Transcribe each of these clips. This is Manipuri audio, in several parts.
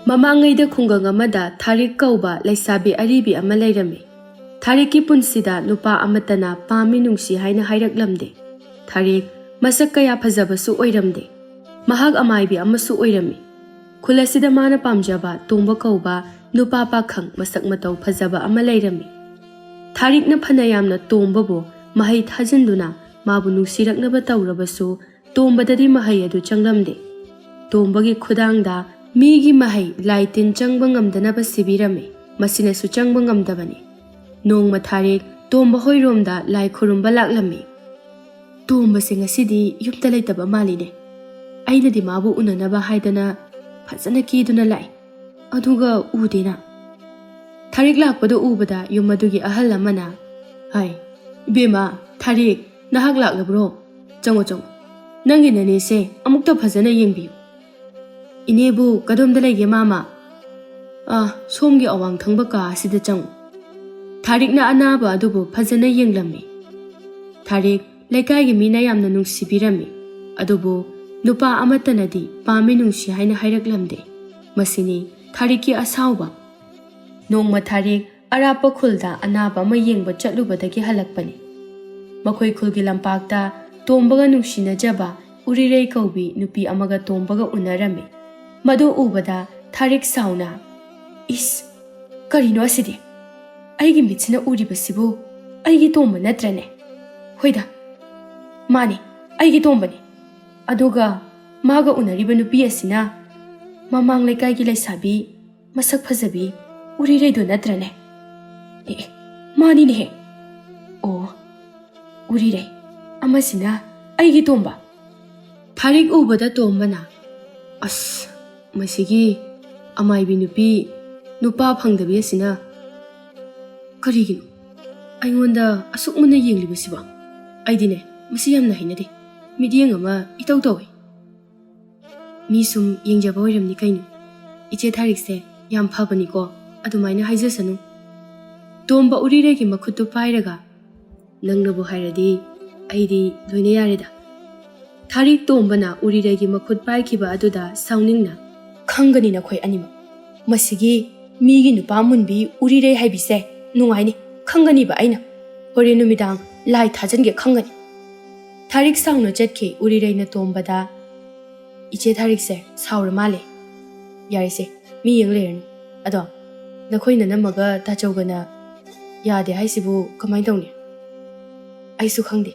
ꯃꯃꯥꯡꯉꯩꯗ ꯈꯨꯡꯒꯪ ꯑꯃꯗ ꯊꯥꯔꯤꯛ ꯀꯧꯕ ꯂꯩꯁꯥꯕꯤ ꯑꯔꯤꯕꯤ ꯑꯃ ꯂꯩꯔꯝꯃꯤ꯫ ꯊꯥꯔꯤꯛꯀꯤ ꯄꯨꯟꯁꯤꯗ ꯅꯨꯄꯥ ꯑꯃꯠꯇꯅ ꯄꯥꯝꯃꯤ ꯅꯨꯡꯁꯤ ꯍꯥꯏꯅ ꯍꯥꯏꯔꯛꯂꯝꯗꯦ꯫ ꯊꯥꯔꯤꯛ ꯃꯁꯛ ꯀꯌꯥ ꯐꯖꯕꯁꯨ ꯑꯣꯏꯔꯝꯗꯦ꯫ ꯃꯍꯥꯛ ꯑꯃꯥꯏꯕꯤ ꯑꯃꯁꯨ ꯑꯣꯏꯔꯝꯃꯤ꯫ ꯈꯨꯜ ꯑꯁꯤꯗ ꯃꯥꯅ ꯄꯥꯝꯖꯕ ꯇꯣꯝꯕ ꯀꯧꯕ ꯅꯨꯄꯥ ꯄꯥꯈꯪ ꯃꯁꯛ ꯃꯇꯧ ꯐꯖꯕ ꯑꯃ ꯂꯩꯔꯝꯃꯤ꯫ ꯊꯥꯔꯤꯛꯅ ꯐꯅ ꯌꯥꯝꯅ ꯇꯣꯝꯕꯕꯨ ꯃꯍꯩ ꯊꯥꯖꯤꯟꯗꯨꯅ ꯃꯥꯕꯨ ꯅꯨꯡꯁꯤꯔꯛꯅꯕ ꯇꯧꯔꯕꯁꯨ ꯇꯣꯝꯕꯗꯗꯤ ꯃꯍꯩ ꯑꯗꯨ ꯆꯪꯂꯝꯗꯦ꯫ ꯇꯣꯝꯕꯒꯤ ꯈꯨꯗꯥꯡꯗ ꯃꯤꯒꯤ ꯃꯍꯩ ꯂꯥꯏ ꯇꯤꯟ ꯆꯪꯕ ꯉꯝꯗꯅꯕ ꯁꯤꯕꯤꯔꯝꯃꯤ꯫ ꯃꯁꯤꯅꯁꯨ ꯆꯪꯕ ꯉꯝꯗꯕꯅꯤ꯫ ꯅꯣꯡꯃ ꯊꯥꯔꯤꯛ ꯇꯣꯝꯕ ꯍꯣꯏꯔꯣꯝꯗ ꯂꯥꯏ ꯈꯨꯔꯨꯝꯕ ꯂꯥꯛꯂꯝꯃꯤ꯫ ꯇꯣꯝꯕꯁꯦ ꯉꯁꯤꯗꯤ ꯌꯨꯝꯗ ꯂꯩꯇꯕ ꯃꯥꯜꯂꯤꯅꯦ꯫ ꯑꯩꯅꯗꯤ ꯃꯥꯕꯨ ꯎꯅꯅꯕ ꯍꯥꯏꯗꯅ ꯐꯖꯅ ꯀꯦꯗꯨꯅ ꯂꯥꯛꯏ, ꯑꯗꯨꯒ ꯎꯗꯦꯅ꯫ ꯊꯥꯔꯤꯛ ꯂꯥꯛꯄꯗꯨ ꯎꯕꯗ ꯌꯨꯝ ꯑꯗꯨꯒꯤ ꯑꯍꯜ ꯑꯃꯅ, "ꯍꯥꯏ ꯏꯕꯦꯝꯃ, ꯊꯥꯔꯤꯛ ꯅꯍꯥꯛ ꯂꯥꯛꯂꯕ꯭ꯔꯣ? ꯆꯪꯉꯣ ꯆꯪꯉꯣ, ꯅꯪꯒꯤ ꯅꯅꯦꯁꯦ ꯑꯃꯨꯛꯇ ꯐꯖꯅ ꯌꯦꯡꯕꯤꯌꯨ." "ꯏꯅꯦꯕꯨ ꯀꯗꯣꯝꯗ ꯂꯩꯒꯦ ꯃꯥꯃ?" "ꯁꯣꯝꯒꯤ ꯑꯋꯥꯡ ꯊꯪꯕ ꯀꯥ ꯑꯁꯤꯗ ꯆꯪꯉꯨ." ꯊꯥꯔꯤꯛꯅ ꯑꯅꯥꯕ ꯑꯗꯨꯕꯨ ꯐꯖꯅ ꯌꯦꯡꯂꯝꯃꯤ꯫ ꯊꯥꯔꯤꯛ ꯂꯩꯀꯥꯏꯒꯤ ꯃꯤꯅ ꯌꯥꯝꯅ ꯅꯨꯡꯁꯤꯕꯤꯔꯝꯃꯤ, ꯑꯗꯨꯕꯨ ꯅꯨꯄꯥ ꯑꯃꯠꯇꯅꯗꯤ ꯄꯥꯝꯃꯤ ꯅꯨꯡꯁꯤ ꯍꯥꯏꯅ ꯍꯥꯏꯔꯛꯂꯝꯗꯦ꯫ ꯃꯁꯤꯅꯤ ꯊꯥꯔꯤꯛꯀꯤ ꯑꯁꯥꯎꯕ꯫ ꯅꯣꯡꯃ ꯊꯥꯔꯤꯛ ꯑꯔꯥꯞꯄ ꯈꯨꯜꯗ ꯑꯅꯥꯕ ꯑꯃ ꯌꯦꯡꯕ ꯆꯠꯂꯨꯕꯗꯒꯤ ꯍꯜꯂꯛꯄꯅꯤ꯫ ꯃꯈꯣꯏ ꯈꯨꯜꯒꯤ ꯂꯝꯄꯥꯛꯇ ꯇꯣꯝꯕꯒ ꯅꯨꯡꯁꯤꯅꯖꯕ ꯎꯔꯤꯔꯩ ꯀꯧꯕꯤ ꯅꯨꯄꯤ ꯑꯃꯒ ꯇꯣꯝꯕꯒ ꯎꯅꯔꯝꯃꯤ꯫ ꯃꯗꯨ ꯎꯕꯗ ꯊꯥꯔꯤꯛ ꯁꯥꯎꯅ, "ꯏꯁ, ꯀꯔꯤꯅꯣ ꯑꯁꯤꯗꯤ? ꯑꯩꯒꯤ ꯃꯤꯠꯁꯤꯅ ꯎꯔꯤꯕꯁꯤꯕꯨ ꯑꯩꯒꯤ ꯇꯣꯝꯕ ꯅꯠꯇ꯭ꯔꯅꯦ? ꯍꯣꯏꯗ, ꯃꯥꯅꯤ, ꯑꯩꯒꯤ ꯇꯣꯝꯕꯅꯤ꯫ ꯑꯗꯨꯒ ꯃꯥꯒ ꯎꯅꯔꯤꯕ ꯅꯨꯄꯤ ꯑꯁꯤꯅ ꯃꯃꯥꯡ ꯂꯩꯀꯥꯏꯒꯤ ꯂꯩꯁꯥꯕꯤ ꯃꯁꯛ ꯐꯖꯕꯤ ꯎꯔꯤꯔꯩꯗꯨ ꯅꯠꯇ꯭ꯔꯅꯦ? ꯃꯥꯅꯤꯅꯦꯍꯦ! ꯑꯣ, ꯎꯔꯤꯔꯩ ꯑꯃꯁꯤꯅ ꯑꯩꯒꯤ ꯇꯣꯝꯕ." ꯊꯥꯔꯤꯛ ꯎꯕꯗ ꯇꯣꯝꯕꯅ, "ꯑꯁ, ꯃꯁꯤꯒꯤ ꯑꯃꯥꯏꯕꯤ ꯅꯨꯄꯤ ꯅꯨꯄꯥ ꯐꯪꯗꯕꯤ ꯑꯁꯤꯅ ꯀꯔꯤꯒꯤꯅꯣ ꯑꯩꯉꯣꯟꯗ ꯑꯁꯨꯛ ꯃꯨꯟꯅ ꯌꯦꯡꯂꯤꯕꯁꯤꯕꯣ? ꯑꯩꯗꯤꯅꯦ ꯃꯁꯤ ꯌꯥꯝꯅ ꯍꯩꯅꯗꯦ, ꯃꯤꯠꯌꯦꯡ ꯑꯃ ꯏꯇꯧ ꯇꯧꯏ." "ꯃꯤ ꯁꯨꯝ ꯌꯦꯡꯖꯕ ꯑꯣꯏꯔꯝꯅꯤ ꯀꯩꯅꯣ꯫ ꯏꯆꯦ ꯊꯥꯔꯤꯛꯁꯦ ꯌꯥꯝ ꯐꯕꯅꯤꯀꯣ, ꯑꯗꯨꯃꯥꯏꯅ ꯍꯥꯏꯖꯁꯅꯨ." ꯇꯣꯝꯕ ꯎꯔꯤꯔꯩꯒꯤ ꯃꯈꯨꯠꯇꯨ ꯄꯥꯏꯔꯒ, "ꯅꯪꯅꯕꯨ ꯍꯥꯏꯔꯗꯤ ꯑꯩꯗꯤ ꯂꯣꯏꯅ ꯌꯥꯔꯦꯗ." ꯊꯥꯔꯤꯛ ꯇꯣꯝꯕꯅ ꯎꯔꯤꯔꯩꯒꯤ ꯃꯈꯨꯠ ꯄꯥꯏꯈꯤꯕ ꯑꯗꯨꯗ ꯁꯥꯎꯅꯤꯡꯅ, "ꯈꯪꯒꯅꯤ ꯅꯈꯣꯏ ꯑꯅꯤꯃꯛ, ꯃꯁꯤꯒꯤ ꯃꯤꯒꯤ ꯅꯨꯄꯥ ꯃꯨꯟꯕꯤ ꯎꯔꯤꯔꯩ ꯍꯥꯏꯕꯤꯁꯦ ꯅꯨꯡꯉꯥꯏꯅꯤ, ꯈꯪꯒꯅꯤꯕ ꯑꯩꯅ꯫ ꯍꯣꯔꯦꯟ ꯅꯨꯃꯤꯗꯥꯡ ꯂꯥꯏ ꯊꯥꯖꯟꯒꯦ ꯈꯪꯒꯅꯤ." ꯊꯥꯔꯤꯛ ꯁꯥꯎꯅ ꯆꯠꯈꯤ꯫ ꯎꯔꯤꯔꯩꯅ ꯇꯣꯝꯕꯗ, "ꯏꯆꯦ ꯊꯥꯔꯤꯛꯁꯦ ꯁꯥꯎꯔ ꯃꯥꯜꯂꯦ. ꯌꯥꯔꯦꯁꯦ, ꯃꯤ ꯌꯦꯡ ꯂꯩꯔꯅꯨ. ꯑꯗꯣ ꯅꯈꯣꯏ ꯅꯅꯝꯃꯒ ꯇꯥꯆꯧꯒꯅ ꯌꯥꯗꯦ ꯍꯥꯏꯁꯤꯕꯨ ꯀꯃꯥꯏꯅ ꯇꯧꯅꯤ?" "ꯑꯩꯁꯨ ꯈꯪꯗꯦ.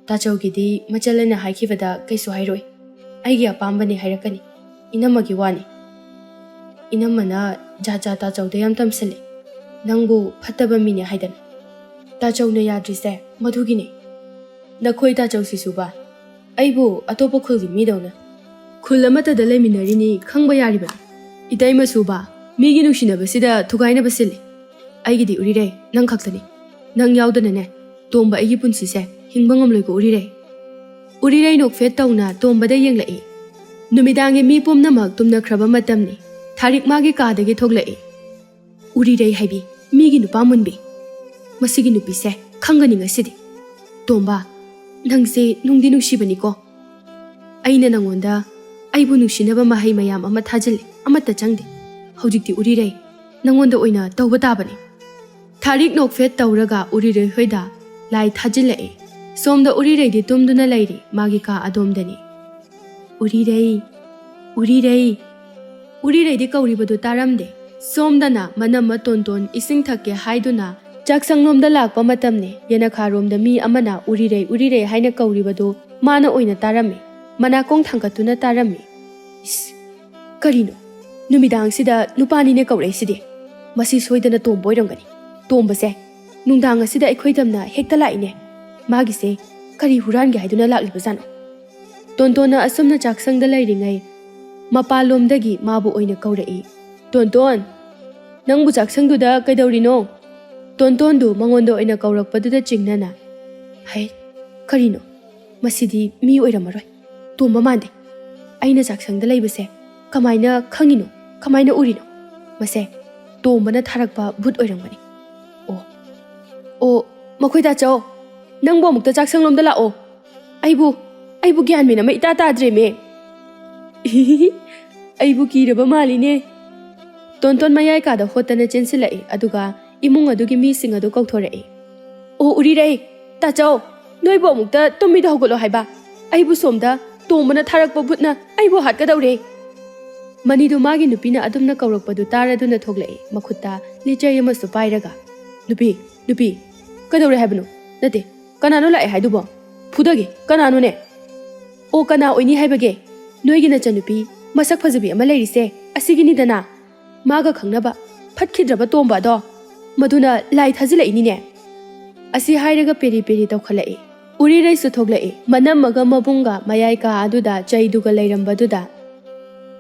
ꯇꯥꯆꯧꯒꯤꯗꯤ ꯃꯆꯜꯂꯅ ꯍꯥꯏꯈꯤꯕꯗ ꯀꯩꯁꯨ ꯍꯥꯏꯔꯣꯏ. ꯑꯩꯒꯤ ꯑꯄꯥꯝꯕꯅꯦ ꯍꯥꯏꯔꯛꯀꯅꯤ. ꯏꯅꯝꯃꯒꯤ ꯋꯥꯅꯤ." "ꯏꯅꯝꯃꯅ ꯖꯥꯠ ꯖꯥꯠ ꯇꯥꯆꯧꯗ ꯌꯥꯝ ꯇꯝꯁꯜꯂꯦ. ꯅꯪꯕꯨ ꯐꯠꯇꯕ ꯃꯤꯅꯦ ꯍꯥꯏꯗꯅ꯫ ꯇꯥꯆꯧꯅ ꯌꯥꯗ꯭ꯔꯤꯁꯦ ꯃꯗꯨꯒꯤꯅꯦ. ꯅꯈꯣꯏ ꯇꯥꯆꯧꯁꯤꯁꯨꯕ ꯑꯩꯕꯨ ꯑꯇꯣꯞꯄ ꯈꯨꯜꯒꯤ ꯃꯤꯗꯧꯅ ꯈꯨꯜ ꯑꯃꯠꯇꯗ ꯂꯩꯃꯤꯟꯅꯔꯤꯅꯤ ꯈꯪꯕ ꯌꯥꯔꯤꯕꯅꯤ. ꯏꯇꯩꯃꯁꯨꯕ ꯃꯤꯒꯤ ꯅꯨꯡꯁꯤꯅꯕꯁꯤꯗ ꯊꯨꯒꯥꯏꯅꯕ ꯁꯤꯜꯂꯤ. ꯑꯩꯒꯤꯗꯤ ꯎꯔꯤꯔꯩ ꯅꯪ ꯈꯛꯇꯅꯤ. ꯅꯪ ꯌꯥꯎꯗꯅꯅꯦ ꯇꯣꯝꯕ ꯑꯩꯒꯤ ꯄꯨꯟꯁꯤꯁꯦ ꯍꯤꯡꯕ ꯉꯝꯂꯣꯏꯀꯣ ꯎꯔꯤꯔꯩ." ꯎꯔꯤꯔꯩ ꯅꯣꯛꯐꯦꯠ ꯇꯧꯅ ꯇꯣꯝꯕꯗ ꯌꯦꯡꯂꯛꯏ꯫ ꯅꯨꯃꯤꯗꯥꯡꯒꯤ ꯃꯤ ꯄꯨꯝꯅꯃꯛ ꯇꯨꯝꯅꯈ꯭ꯔꯕ ꯃꯇꯝꯅꯤ꯫ ꯊꯥꯔꯤꯛ ꯃꯥꯒꯤ ꯀꯥꯗꯒꯤ ꯊꯣꯛꯂꯛꯏ꯫ "ꯎꯔꯤꯔꯩ ꯍꯥꯏꯕꯤ ꯃꯤꯒꯤ ꯅꯨꯄꯥ ꯃꯨꯟꯕꯤ, ꯃꯁꯤꯒꯤ ꯅꯨꯄꯤꯁꯦ ꯈꯪꯒꯅꯤ ꯉꯁꯤꯗꯤ. ꯇꯣꯝꯕ, ꯅꯪꯁꯦ ꯅꯨꯡꯗꯤ ꯅꯨꯡꯁꯤꯕꯅꯤꯀꯣ. ꯑꯩꯅ ꯅꯪꯉꯣꯟꯗ ꯑꯩꯕꯨ ꯅꯨꯡꯁꯤꯅꯕ ꯃꯍꯩ ꯃꯌꯥꯝ ꯑꯃ ꯊꯥꯖꯤꯜꯂꯤ, ꯑꯃꯠꯇ ꯆꯪꯗꯦ. ꯍꯧꯖꯤꯛꯇꯤ ꯎꯔꯤꯔꯩ ꯅꯪꯉꯣꯟꯗ ꯑꯣꯏꯅ ꯇꯧꯕ ꯇꯥꯕꯅꯤ." ꯊꯥꯔꯤꯛ ꯅꯣꯛꯐꯦꯠ ꯇꯧꯔꯒ ꯎꯔꯤꯔꯩ ꯍꯣꯏꯗ ꯂꯥꯏ ꯊꯥꯖꯤꯜꯂꯛꯏ꯫ ꯁꯣꯝꯗ ꯎꯔꯤꯔꯩꯗꯤ ꯇꯨꯝꯗꯨꯅ ꯂꯩꯔꯤ, ꯃꯥꯒꯤ ꯀꯥ ꯑꯗꯣꯝꯗꯅꯤ꯫ "ꯎꯔꯤꯔꯩ, ꯎꯔꯤꯔꯩ." ꯎꯔꯤꯔꯩꯗꯤ ꯀꯧꯔꯤꯕꯗꯨ ꯇꯥꯔꯝꯗꯦ꯫ ꯁꯣꯝꯗꯅ ꯃꯅꯝꯃ ꯇꯣꯟꯇꯣꯟ ꯏꯁꯤꯡ ꯊꯛꯀꯦ ꯍꯥꯏꯗꯨꯅ ꯆꯥꯛꯁꯪꯂꯣꯝꯗ ꯂꯥꯛꯄ ꯃꯇꯝꯅꯤ꯫ ꯌꯦꯅꯈꯥꯔꯣꯝꯗ ꯃꯤ ꯑꯃꯅ ꯎꯔꯤꯔꯩ ꯎꯔꯤꯔꯩ ꯍꯥꯏꯅ ꯀꯧꯔꯤꯕꯗꯨ ꯃꯥꯅ ꯑꯣꯏꯅ ꯇꯥꯔꯝꯃꯤ꯫ ꯃꯅꯥꯀꯣꯡ ꯊꯥꯡꯒꯠꯇꯨꯅ ꯇꯥꯔꯝꯃꯤ꯫ "ꯏꯁ, ꯀꯔꯤꯅꯣ ꯅꯨꯃꯤꯗꯥꯡꯁꯤꯗ ꯅꯨꯄꯥꯅꯤꯅꯦ ꯀꯧꯔꯛꯏꯁꯤꯗꯤ? ꯃꯁꯤ ꯁꯣꯏꯗꯅ ꯇꯣꯝꯕ ꯑꯣꯏꯔꯝꯒꯅꯤ. ꯇꯣꯝꯕꯁꯦ ꯅꯨꯡꯗꯥꯡ ꯑꯁꯤꯗ ꯑꯩꯈꯣꯏꯗꯝꯅ ꯍꯦꯛꯇ ꯂꯥꯛꯏꯅꯦ. ꯃꯥꯒꯤꯁꯦ ꯀꯔꯤ ꯍꯨꯔꯥꯟꯒꯦ ꯍꯥꯏꯗꯨꯅ लाꯛꯂꯤꯕꯖꯥꯠꯅꯣ?" ꯇꯣꯟꯇꯣꯟꯅ ꯑꯁꯨꯝꯅ ꯆꯥꯛꯁꯪꯗ ꯂꯩꯔꯤꯉꯩ ꯃꯄꯥꯟꯂꯣꯝꯗꯒꯤ ꯃꯥꯕꯨ ꯑꯣꯏꯅ ꯀꯧꯔꯛꯏ꯫ "ꯇꯣꯟꯇꯣꯟ, ꯅꯪꯕꯨ ꯆꯥꯛꯁꯪꯗꯨꯗ ꯀꯩꯗꯧꯔꯤꯅꯣ?" ꯇꯣꯟꯇꯣꯟꯗꯨ ꯃꯉꯣꯟꯗ ꯑꯣꯏꯅ ꯀꯧꯔꯛꯄꯗꯨꯗ ꯆꯤꯡꯅꯅ, "ꯍꯩ, ꯀꯔꯤꯅꯣ? ꯃꯁꯤꯗꯤ ꯃꯤ ꯑꯣꯏꯔꯝꯃꯔꯣꯏ, ꯇꯣꯝꯕ ꯃꯥꯟꯗꯦ. ꯑꯩꯅ ꯆꯥꯛꯁꯪꯗ ꯂꯩꯕꯁꯦ ꯀꯃꯥꯏꯅ ꯈꯪꯉꯤꯅꯣ? ꯀꯃꯥꯏꯅ ꯎꯔꯤꯅꯣ? ꯃꯁꯦ ꯇꯣꯝꯕꯅ ꯊꯥꯔꯛꯄ ꯚꯨꯠ ꯑꯣꯏꯔꯝꯒꯅꯤ." "ꯑꯣ, ꯃꯈꯣꯏ ꯇꯥꯆꯧ, ꯅꯪꯕꯨ ꯑꯃꯨꯛꯇ ꯆꯥꯛꯁꯪꯂꯣꯝꯗ ꯂꯥꯛꯑꯣ. ꯑꯩꯕꯨ ꯒ꯭ꯌꯥꯟ ꯃꯦꯟ ꯑꯃ ꯏꯇꯥ ꯇꯥꯗ꯭ꯔꯦꯃꯦ." "ꯑꯩꯕꯨ ꯀꯤꯔꯕ ꯃꯥꯜꯂꯤꯅꯦ." ꯇꯣꯟꯇꯣꯟ ꯃꯌꯥꯏ ꯀꯥꯗ ꯍꯣꯠꯇꯅ ꯆꯦꯟꯁꯤꯜꯂꯛꯏ ꯑꯗꯨꯒ ꯏꯃꯨꯡ ꯑꯗꯨꯒꯤ ꯃꯤꯁꯤꯡ ꯑꯗꯨ ꯀꯧꯊꯣꯔꯛꯏ꯫ ꯑꯣ ꯎꯔꯤꯔꯩ, ꯇꯥꯆꯧ, ꯅꯣꯏꯕꯨ ꯑꯃꯨꯛꯇ ꯇꯨꯝꯃꯤꯗ ꯍꯧꯒꯠꯂꯣ ꯍꯥꯏꯕ꯫ ꯑꯩꯕꯨ ꯁꯣꯝꯗ ꯇꯣꯝꯕꯅ ꯊꯥꯔꯛꯄ ꯚꯨꯠꯅ ꯑꯩꯕꯨ ꯍꯥꯠꯀꯗꯧꯔꯦ꯫ ꯃꯅꯤꯗꯨ ꯃꯥꯒꯤ ꯅꯨꯄꯤꯅ ꯑꯗꯨꯝꯅ ꯀꯧꯔꯛꯄꯗꯨ ꯇꯥꯔꯗꯨꯅ ꯊꯣꯛꯂꯛꯏ, ꯃꯈꯨꯠꯇ ꯂꯤꯆꯩ ꯑꯃꯁꯨ ꯄꯥꯏꯔꯒ꯫ ꯅꯨꯄꯤ, ꯀꯩꯗꯧꯔꯦ ꯍꯥꯏꯕꯅꯣ? ꯅꯠꯇꯦ, ꯀꯅꯥꯅꯣ ꯂꯥꯛꯑꯦ ꯍꯥꯏꯗꯨꯕꯣ? ꯐꯨꯗꯒꯦ, ꯀꯅꯥꯅꯣꯅꯦ? ꯑꯣ ꯀꯅꯥ ꯑꯣꯏꯅꯤ ꯍꯥꯏꯕꯒꯦ? ꯅꯣꯏꯒꯤ ꯅꯆꯟꯅꯨꯄꯤ ꯃꯁꯛ ꯐꯖꯕꯤ ꯑꯃ ꯂꯩꯔꯤꯁꯦ ꯑꯁꯤꯒꯤꯅꯤꯗꯅ꯫ ꯃꯥꯒ ꯈꯪꯅꯕ ꯐꯠꯈꯤꯗ꯭ꯔꯕ ꯇꯣꯝꯕ ꯑꯗꯣ ꯃꯗꯨꯅ ꯂꯥꯏ ꯊꯥꯖꯤꯜꯂꯛꯏꯅꯤꯅꯦ꯫ ꯑꯁꯤ ꯍꯥꯏꯔꯒ ꯄꯦꯔꯤ ꯄꯦꯔꯤ ꯇꯧꯈꯠꯂꯛꯏ꯫ ꯎꯔꯤꯔꯩꯁꯨ ꯊꯣꯛꯂꯛꯏ, ꯃꯅꯝꯃꯒ ꯃꯕꯨꯡꯒ ꯃꯌꯥꯏ ꯀꯥ ꯑꯗꯨꯗ ꯆꯩꯗꯨꯒ ꯂꯩꯔꯝꯕꯗꯨꯗ꯫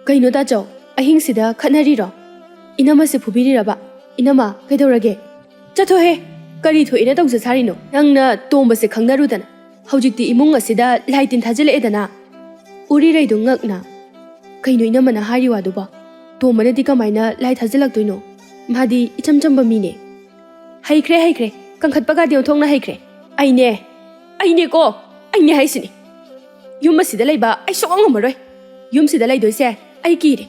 ꯀꯩꯅꯣ ꯇꯥꯆꯧ, ꯑꯍꯤꯡꯁꯤꯗ ꯈꯠꯅꯔꯤꯔꯣ? ꯏꯅꯝꯃꯁꯦ ꯐꯨꯕꯤꯔꯤꯔꯕ? ꯏꯅꯝꯃ ꯀꯩꯗꯧꯔꯒꯦ? ꯆꯠꯊꯣꯍꯦ, ꯀꯔꯤ ꯊꯣꯛꯏꯅ ꯇꯧꯖ ꯁꯥꯔꯤꯅꯣ? ꯅꯪꯅ ꯇꯣꯝꯕꯁꯦ ꯈꯪꯅꯔꯨꯗꯅ ꯍꯧꯖꯤꯛꯇꯤ ꯏꯃꯨꯡ ꯑꯁꯤꯗ ꯂꯥꯏ ꯇꯤꯟ ꯊꯥꯖꯤꯜꯂꯛꯑꯦꯗꯅ꯫ ꯎꯔꯤꯔꯩꯗꯨ ꯉꯛꯅ, ꯀꯩꯅꯣ ꯏꯅꯝꯃꯅ ꯍꯥꯏꯔꯤ ꯋꯥꯗꯨꯕꯣ? ꯇꯣꯝꯕꯅꯗꯤ ꯀꯃꯥꯏꯅ ꯂꯥꯏ ꯊꯥꯖꯤꯜꯂꯛꯇꯣꯏꯅꯣ? ꯃꯥꯗꯤ ꯏꯆꯝ ꯆꯝꯕ ꯃꯤꯅꯦ꯫ ꯍꯩꯈ꯭ꯔꯦ, ꯀꯪꯈꯠꯄꯒꯗꯤ ꯑꯣꯟꯊꯣꯛꯅ ꯍꯩꯈ꯭ꯔꯦ꯫ ꯑꯩꯅꯦ ꯍꯥꯏꯁꯤꯅꯤ꯫ ꯌꯨꯝ ꯑꯁꯤꯗ ꯂꯩꯕ ꯑꯩ ꯁꯨꯡꯉꯝ ꯉꯝꯃꯔꯣꯏ꯫ ꯌꯨꯝꯁꯤꯗ ꯂꯩꯗꯣꯏꯁꯦ ꯑꯩ ꯀꯤꯔꯦ꯫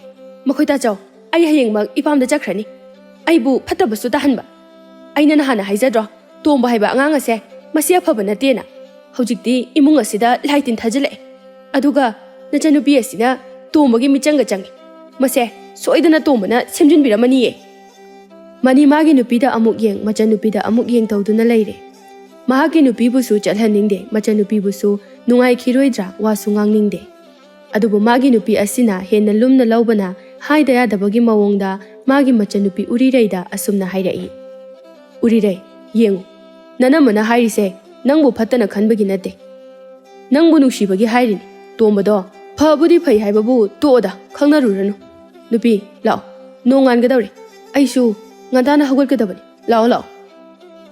ꯃꯈꯣꯏ ꯇꯥꯆꯧ, ꯑꯩ ꯍꯌꯦꯡꯃꯛ ꯏꯄꯥꯝꯗ ꯆꯠꯈ꯭ꯔꯅꯤ꯫ ꯑꯩꯕꯨ ꯐꯠꯇꯕꯁꯨ ꯇꯥꯍꯟꯕ꯫ ꯑꯩꯅ ꯅꯍꯥꯟꯅ ꯍꯥꯏꯖꯗ꯭ꯔꯣ, ꯇꯣꯝꯕ ꯍꯥꯏꯕ ꯑꯉꯥꯡ ꯑꯁꯦ ꯃꯁꯤ ꯑꯐꯕ ꯅꯠꯇꯦꯅ꯫ ꯍꯧꯖꯤꯛꯇꯤ ꯏꯃꯨꯡ ꯑꯁꯤꯗ ꯂꯥꯏ ꯇꯤꯟ ꯊꯥꯖꯤꯜꯂꯛꯑꯦ, ꯑꯗꯨꯒ ꯅꯆꯟꯅꯨꯄꯤ ꯑꯁꯤꯅ ꯇꯣꯝꯕꯒꯤ ꯃꯤꯆꯪꯒ ꯆꯪꯉꯤ꯫ ꯃꯁꯦ ꯁꯣꯏꯗꯅ ꯇꯣꯝꯕꯅ ꯁꯦꯝꯖꯤꯟꯕꯤꯔꯝꯃꯅꯤꯌꯦ꯫ ꯃꯅꯤ ꯃꯥꯒꯤ ꯅꯨꯄꯤꯗ ꯑꯃꯨꯛ ꯌꯦꯡ, ꯃꯆꯟꯅꯨꯄꯤꯗ ꯑꯃꯨꯛ ꯌꯦꯡ ꯇꯧꯗꯨꯅ ꯂꯩꯔꯦ꯫ ꯃꯍꯥꯛꯀꯤ ꯅꯨꯄꯤꯕꯨꯁꯨ ꯆꯠꯍꯟꯅꯤꯡꯗꯦ, ꯃꯆꯟꯅꯨꯄꯤꯕꯨꯁꯨ ꯅꯨꯡꯉꯥꯏꯈꯤꯔꯣꯏꯗ꯭ꯔꯥ ꯋꯥꯁꯨ ꯉꯥꯡꯅꯤꯡꯗꯦ꯫ ꯑꯗꯨꯕꯨ ꯃꯥꯒꯤ ꯅꯨꯄꯤ ꯑꯁꯤꯅ ꯍꯦꯟꯅ ꯂꯨꯝꯅ ꯂꯧꯕꯅ ꯍꯥꯏꯗ ꯌꯥꯗꯕꯒꯤ ꯃꯑꯣꯡꯗ ꯃꯥꯒꯤ ꯃꯆꯟꯅꯨꯄꯤ ꯎꯔꯤꯔꯩꯗ ꯑꯁꯨꯝꯅ ꯍꯥꯏꯔꯛꯏ꯫ ꯎꯔꯤꯔꯩ, ꯌꯦꯡꯉꯨ, ꯅꯅꯝꯃꯅ ꯍꯥꯏꯔꯤꯁꯦ ꯅꯪꯕꯨ ꯐꯠꯇꯅ ꯈꯟꯕꯒꯤ ꯅꯠꯇꯦ, ꯅꯪꯕꯨ ꯅꯨꯡꯁꯤꯕꯒꯤ ꯍꯥꯏꯔꯤꯅꯤ꯫ ꯇꯣꯝꯕꯗꯣ ꯐꯕꯨꯗꯤ ꯐꯩ ꯍꯥꯏꯕꯕꯨ ꯇꯣꯛꯑꯣꯗ, ꯈꯪꯅꯔꯨꯔꯅꯨ꯫ ꯅꯨꯄꯤ ꯂꯥꯛꯑꯣ, ꯅꯣꯡꯉꯥꯟꯒꯗꯧꯔꯦ, ꯑꯩꯁꯨ ꯉꯟꯇꯥꯅ ꯍꯧꯒꯠꯀꯗꯕꯅꯤ꯫ ꯂꯥꯛꯑꯣ꯫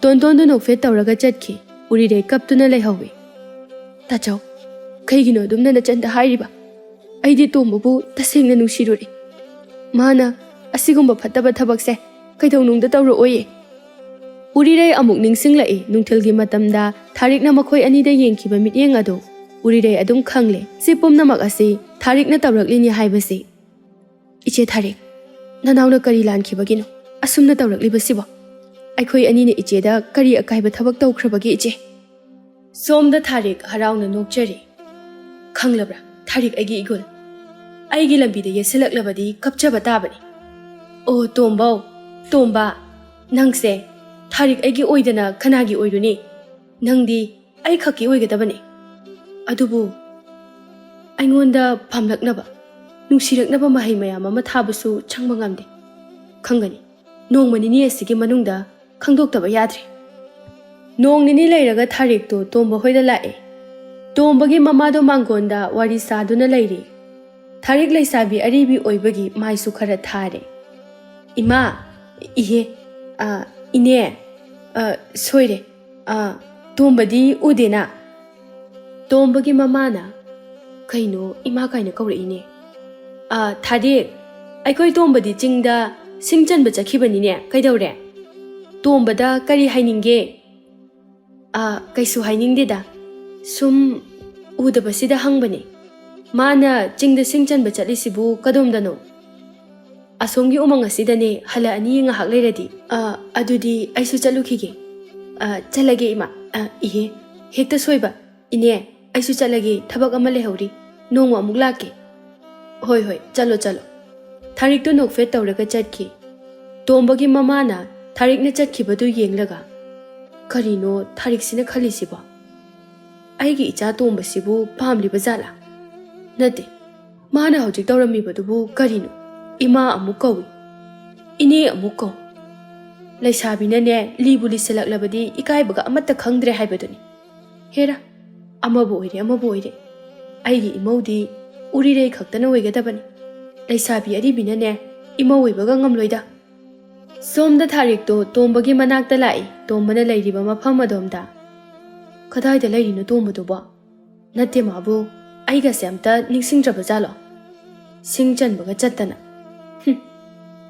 ꯇꯣꯟꯇꯣꯟꯗꯨ ꯅꯣꯛꯐꯦꯠ ꯇꯧꯔꯒ ꯆꯠꯈꯤ꯫ ꯎꯔꯤꯔꯩ ꯀꯞꯇꯨꯅ ꯂꯩꯍꯧꯏ꯫ ꯇꯥꯆꯧ, ꯀꯩꯒꯤꯅꯣ ꯑꯗꯨꯝꯅ ꯅꯆꯟꯗ ꯍꯥꯏꯔꯤꯕ? ꯑꯩꯗꯤ ꯇꯣꯝꯕꯕꯨ ꯇꯁꯦꯡꯅ ꯅꯨꯡꯁꯤꯔꯨꯔꯦ꯫ ꯃꯥꯅ ꯑꯁꯤꯒꯨꯝꯕ ꯐꯠꯇꯕ ꯊꯕꯛꯁꯦ ꯀꯩꯗꯧꯅꯨꯡꯗ ꯇꯧꯔꯛꯑꯣꯏꯌꯦ꯫ ꯎꯔꯤꯔꯩ ꯑꯃꯨꯛ ꯅꯤꯡꯁꯤꯡꯂꯛꯏ꯫ ꯅꯨꯡꯊꯤꯜꯒꯤ ꯃꯇꯝꯗ ꯊꯥꯔꯤꯛꯅ ꯃꯈꯣꯏ ꯑꯅꯤꯗ ꯌꯦꯡꯈꯤꯕ ꯃꯤꯠꯌꯦꯡ ꯑꯗꯨ ꯎꯔꯤꯔꯩ ꯑꯗꯨꯝ ꯈꯪꯂꯦ꯫ ꯁꯤ ꯄꯨꯝꯅꯃꯛ ꯑꯁꯤ ꯊꯥꯔꯤꯛꯅ ꯇꯧꯔꯛꯂꯤꯅꯤ ꯍꯥꯏꯕꯁꯤ꯫ ꯏꯆꯦ ꯊꯥꯔꯤꯛ, ꯅꯅꯥꯎꯅ ꯀꯔꯤ ꯂꯥꯟꯈꯤꯕꯒꯤꯅꯣ ꯑꯁꯨꯝꯅ ꯇꯧꯔꯛꯂꯤꯕꯁꯤꯕꯣ? ꯑꯩꯈꯣꯏ ꯑꯅꯤꯅ ꯏꯆꯦꯗ ꯀꯔꯤ ꯑꯀꯥꯏꯕ ꯊꯕꯛ ꯇꯧꯈ꯭ꯔꯕꯒꯦ ꯏꯆꯦ? ꯁꯣꯝꯗ ꯊꯥꯔꯤꯛ ꯍꯔꯥꯎꯅ ꯅꯣꯛꯆꯔꯤ꯫ ꯈꯪꯂꯕ꯭ꯔꯥ ꯊꯥꯔꯤꯛ ꯑꯩꯒꯤ ꯏꯒꯨꯜ? ꯑꯩꯒꯤ ꯂꯝꯕꯤꯗ ꯌꯦꯠꯁꯤꯜꯂꯛꯂꯕꯗꯤ ꯀꯞꯆꯕ ꯇꯥꯕꯅꯤ꯫ ꯑꯣ ꯇꯣꯝꯕ, ꯅꯪꯁꯦ ꯊꯥꯔꯤꯛ ꯑꯩꯒꯤ ꯑꯣꯏꯗꯅ ꯀꯅꯥꯒꯤ ꯑꯣꯏꯔꯨꯅꯤ? ꯅꯪꯗꯤ ꯑꯩ ꯈꯛꯀꯤ ꯑꯣꯏꯒꯗꯕꯅꯤ꯫ ꯑꯗꯨꯕꯨ ꯑꯩꯉꯣꯟꯗ ꯄꯥꯝꯂꯛꯅꯕ, ꯅꯨꯡꯁꯤꯔꯛꯅꯕ ꯃꯍꯩ ꯃꯌꯥꯝ ꯑꯃ ꯊꯥꯕꯁꯨ ꯆꯪꯕ ꯉꯝꯗꯦ꯫ ꯈꯪꯒꯅꯤ, ꯅꯣꯡꯃ ꯅꯤꯅꯤ ꯑꯁꯤꯒꯤ ꯃꯅꯨꯡꯗ ꯈꯪꯗꯣꯛꯇꯕ ꯌꯥꯗ꯭ꯔꯦ꯫ ꯅꯣꯡ ꯅꯤꯅꯤ ꯂꯩꯔꯒ ꯊꯥꯔꯤꯛꯇꯨ ꯇꯣꯝꯕ ꯍꯣꯏꯗ ꯂꯥꯛꯑꯦ꯫ ꯇꯣꯝꯕꯒꯤ ꯃꯃꯥꯗꯣ ꯃꯥꯡꯒꯣꯟꯗ ꯋꯥꯔꯤ ꯁꯥꯗꯨꯅ ꯂꯩꯔꯤ꯫ ꯊꯥꯔꯤꯛ ꯂꯩꯁꯥꯕꯤ ꯑꯔꯤꯕꯤ ꯑꯣꯏꯕꯒꯤ ꯃꯥꯏꯁꯨ ꯈꯔ ꯊꯥꯔꯦ꯫ ꯏꯃꯥ, ꯏꯍꯦ, ꯏꯅꯦ, ꯁꯣꯏꯔꯦ, ꯇꯣꯝꯕꯗꯤ ꯎꯗꯦꯅ꯫ ꯇꯣꯝꯕꯒꯤ ꯃꯃꯥꯅ, ꯀꯩꯅꯣ ꯏꯃꯥ ꯀꯥꯏꯅ ꯀꯧꯔꯛꯏꯅꯦ? ꯊꯥꯔꯤꯛ, ꯑꯩꯈꯣই ꯇꯣꯝꯕꯗꯤ ꯆꯤꯡꯗ ꯁꯤꯡ ꯆꯟꯕ ꯆꯠꯈꯤꯕꯅꯤꯅꯦ, ꯀꯩꯗꯧꯔꯦ? ꯇꯣꯝꯕꯗ ꯀꯔꯤ ꯍꯥꯏꯅꯤꯡꯒꯦ? ꯀꯩꯁꯨ ꯍꯥꯏꯅꯤꯡꯗꯦꯗ, ꯁꯨꯝ ꯎꯗꯕꯁꯤꯗ ꯍꯪꯕꯅꯦ꯫ ꯃꯥꯅ ꯆꯤꯡꯗ ꯁꯤꯡ ꯆꯟꯕ ꯆꯠꯂꯤꯁꯤꯕꯨ ꯀꯗꯣꯝꯗꯅꯣ? ꯑꯁꯣꯝꯒꯤ ꯎꯃꯪ ꯑꯁꯤꯗꯅꯦ, ꯍꯜꯂꯛꯑꯅꯤ ꯉꯥꯏꯍꯥꯛ ꯂꯩꯔꯗꯤ꯫ ꯑꯗꯨꯗꯤ ꯑꯩꯁꯨ ꯆꯠꯂꯨꯈꯤꯒꯦ꯫ ꯆꯠꯂꯒꯦ ꯏꯃꯥ꯫ ꯏꯍꯦ, ꯍꯦꯛꯇ ꯁꯣꯏꯕ꯫ ꯏꯅꯦ, ꯑꯩꯁꯨ ꯆꯠꯂꯒꯦ, ꯊꯕꯛ ꯑꯃ ꯂꯩꯍꯧꯔꯤ, ꯅꯣꯡꯃ ꯑꯃꯨꯛ ꯂꯥꯛꯀꯦ꯫ ꯍꯣꯏ, ꯆꯠꯂꯣ꯫ ꯊꯥꯔꯤꯛꯇꯨ ꯅꯣꯛꯐꯦꯠ ꯇꯧꯔꯒ ꯆꯠꯈꯤ꯫ ꯇꯣꯝꯕꯒꯤ ꯃꯃꯥꯅ ꯊꯥꯔꯤꯛꯅ ꯆꯠꯈꯤꯕꯗꯨ ꯌꯦꯡꯂꯒ, ꯀꯔꯤꯅꯣ ꯊꯥꯔꯤꯛꯁꯤꯅ ꯈꯜꯂꯤꯁꯤꯕꯣ? ꯑꯩꯒꯤ ꯏꯆꯥ ꯇꯣꯝꯕꯁꯤꯕꯨ ꯄꯥꯝꯂꯤꯕ ꯖꯥꯠꯂꯥ? ꯅꯠꯇꯦ, ꯃꯥꯅ ꯍꯧꯖꯤꯛ ꯇꯧꯔꯝꯃꯤꯕꯗꯨꯕꯨ ꯀꯔꯤꯅꯣ? ꯏꯃꯥ ꯑꯃꯨꯛ ꯀꯧꯏ, ꯏꯅꯦ ꯑꯃꯨꯛ ꯀꯧ꯫ ꯂꯩꯁꯥꯕꯤꯅꯅꯦ, ꯂꯤꯕꯨ ꯂꯤꯁꯤꯜꯂꯛꯂꯕꯗꯤ ꯏꯀꯥꯏꯕꯒ ꯑꯃꯠꯇ ꯈꯪꯗ꯭ꯔꯦ ꯍꯥꯏꯕꯗꯨꯅꯤ꯫ ꯍꯦꯔꯥ, ꯑꯃꯕꯨ ꯑꯣꯏꯔꯦ, ꯑꯩꯒꯤ ꯏꯃꯧꯗꯤ ꯎꯔꯤꯔꯩ ꯈꯛꯇꯅ ꯑꯣꯏꯒꯗꯕꯅꯤ꯫ ꯂꯩꯁꯥꯕꯤ ꯑꯔꯤꯕꯤꯅꯅꯦ ꯏꯃꯧ ꯑꯣꯏꯕꯒ ꯉꯝꯂꯣꯏꯗ꯫ ꯁꯣꯝꯗ ꯊꯥꯔꯤꯛꯇꯣ ꯇꯣꯝꯕꯒꯤ ꯃꯅꯥꯛꯇ ꯂꯥꯛꯏ꯫ ꯇꯣꯝꯕꯅ ꯂꯩꯔꯤꯕ ꯃꯐꯝ ꯑꯗꯣꯝꯗ꯫ ꯀꯗꯥꯏꯗ ꯂꯩꯔꯤꯅꯣ ꯇꯣꯝꯕꯗꯨꯕꯣ? ꯅꯠꯇꯦ ꯃꯥꯕꯨ ꯑꯩꯒꯁꯦ ꯑꯝꯇ ꯅꯤꯡꯁꯤꯡꯗ꯭ꯔꯕ ꯖꯥꯠꯂꯣ? ꯁꯤꯡ ꯆꯟꯕꯒ ꯆꯠꯇꯅ꯫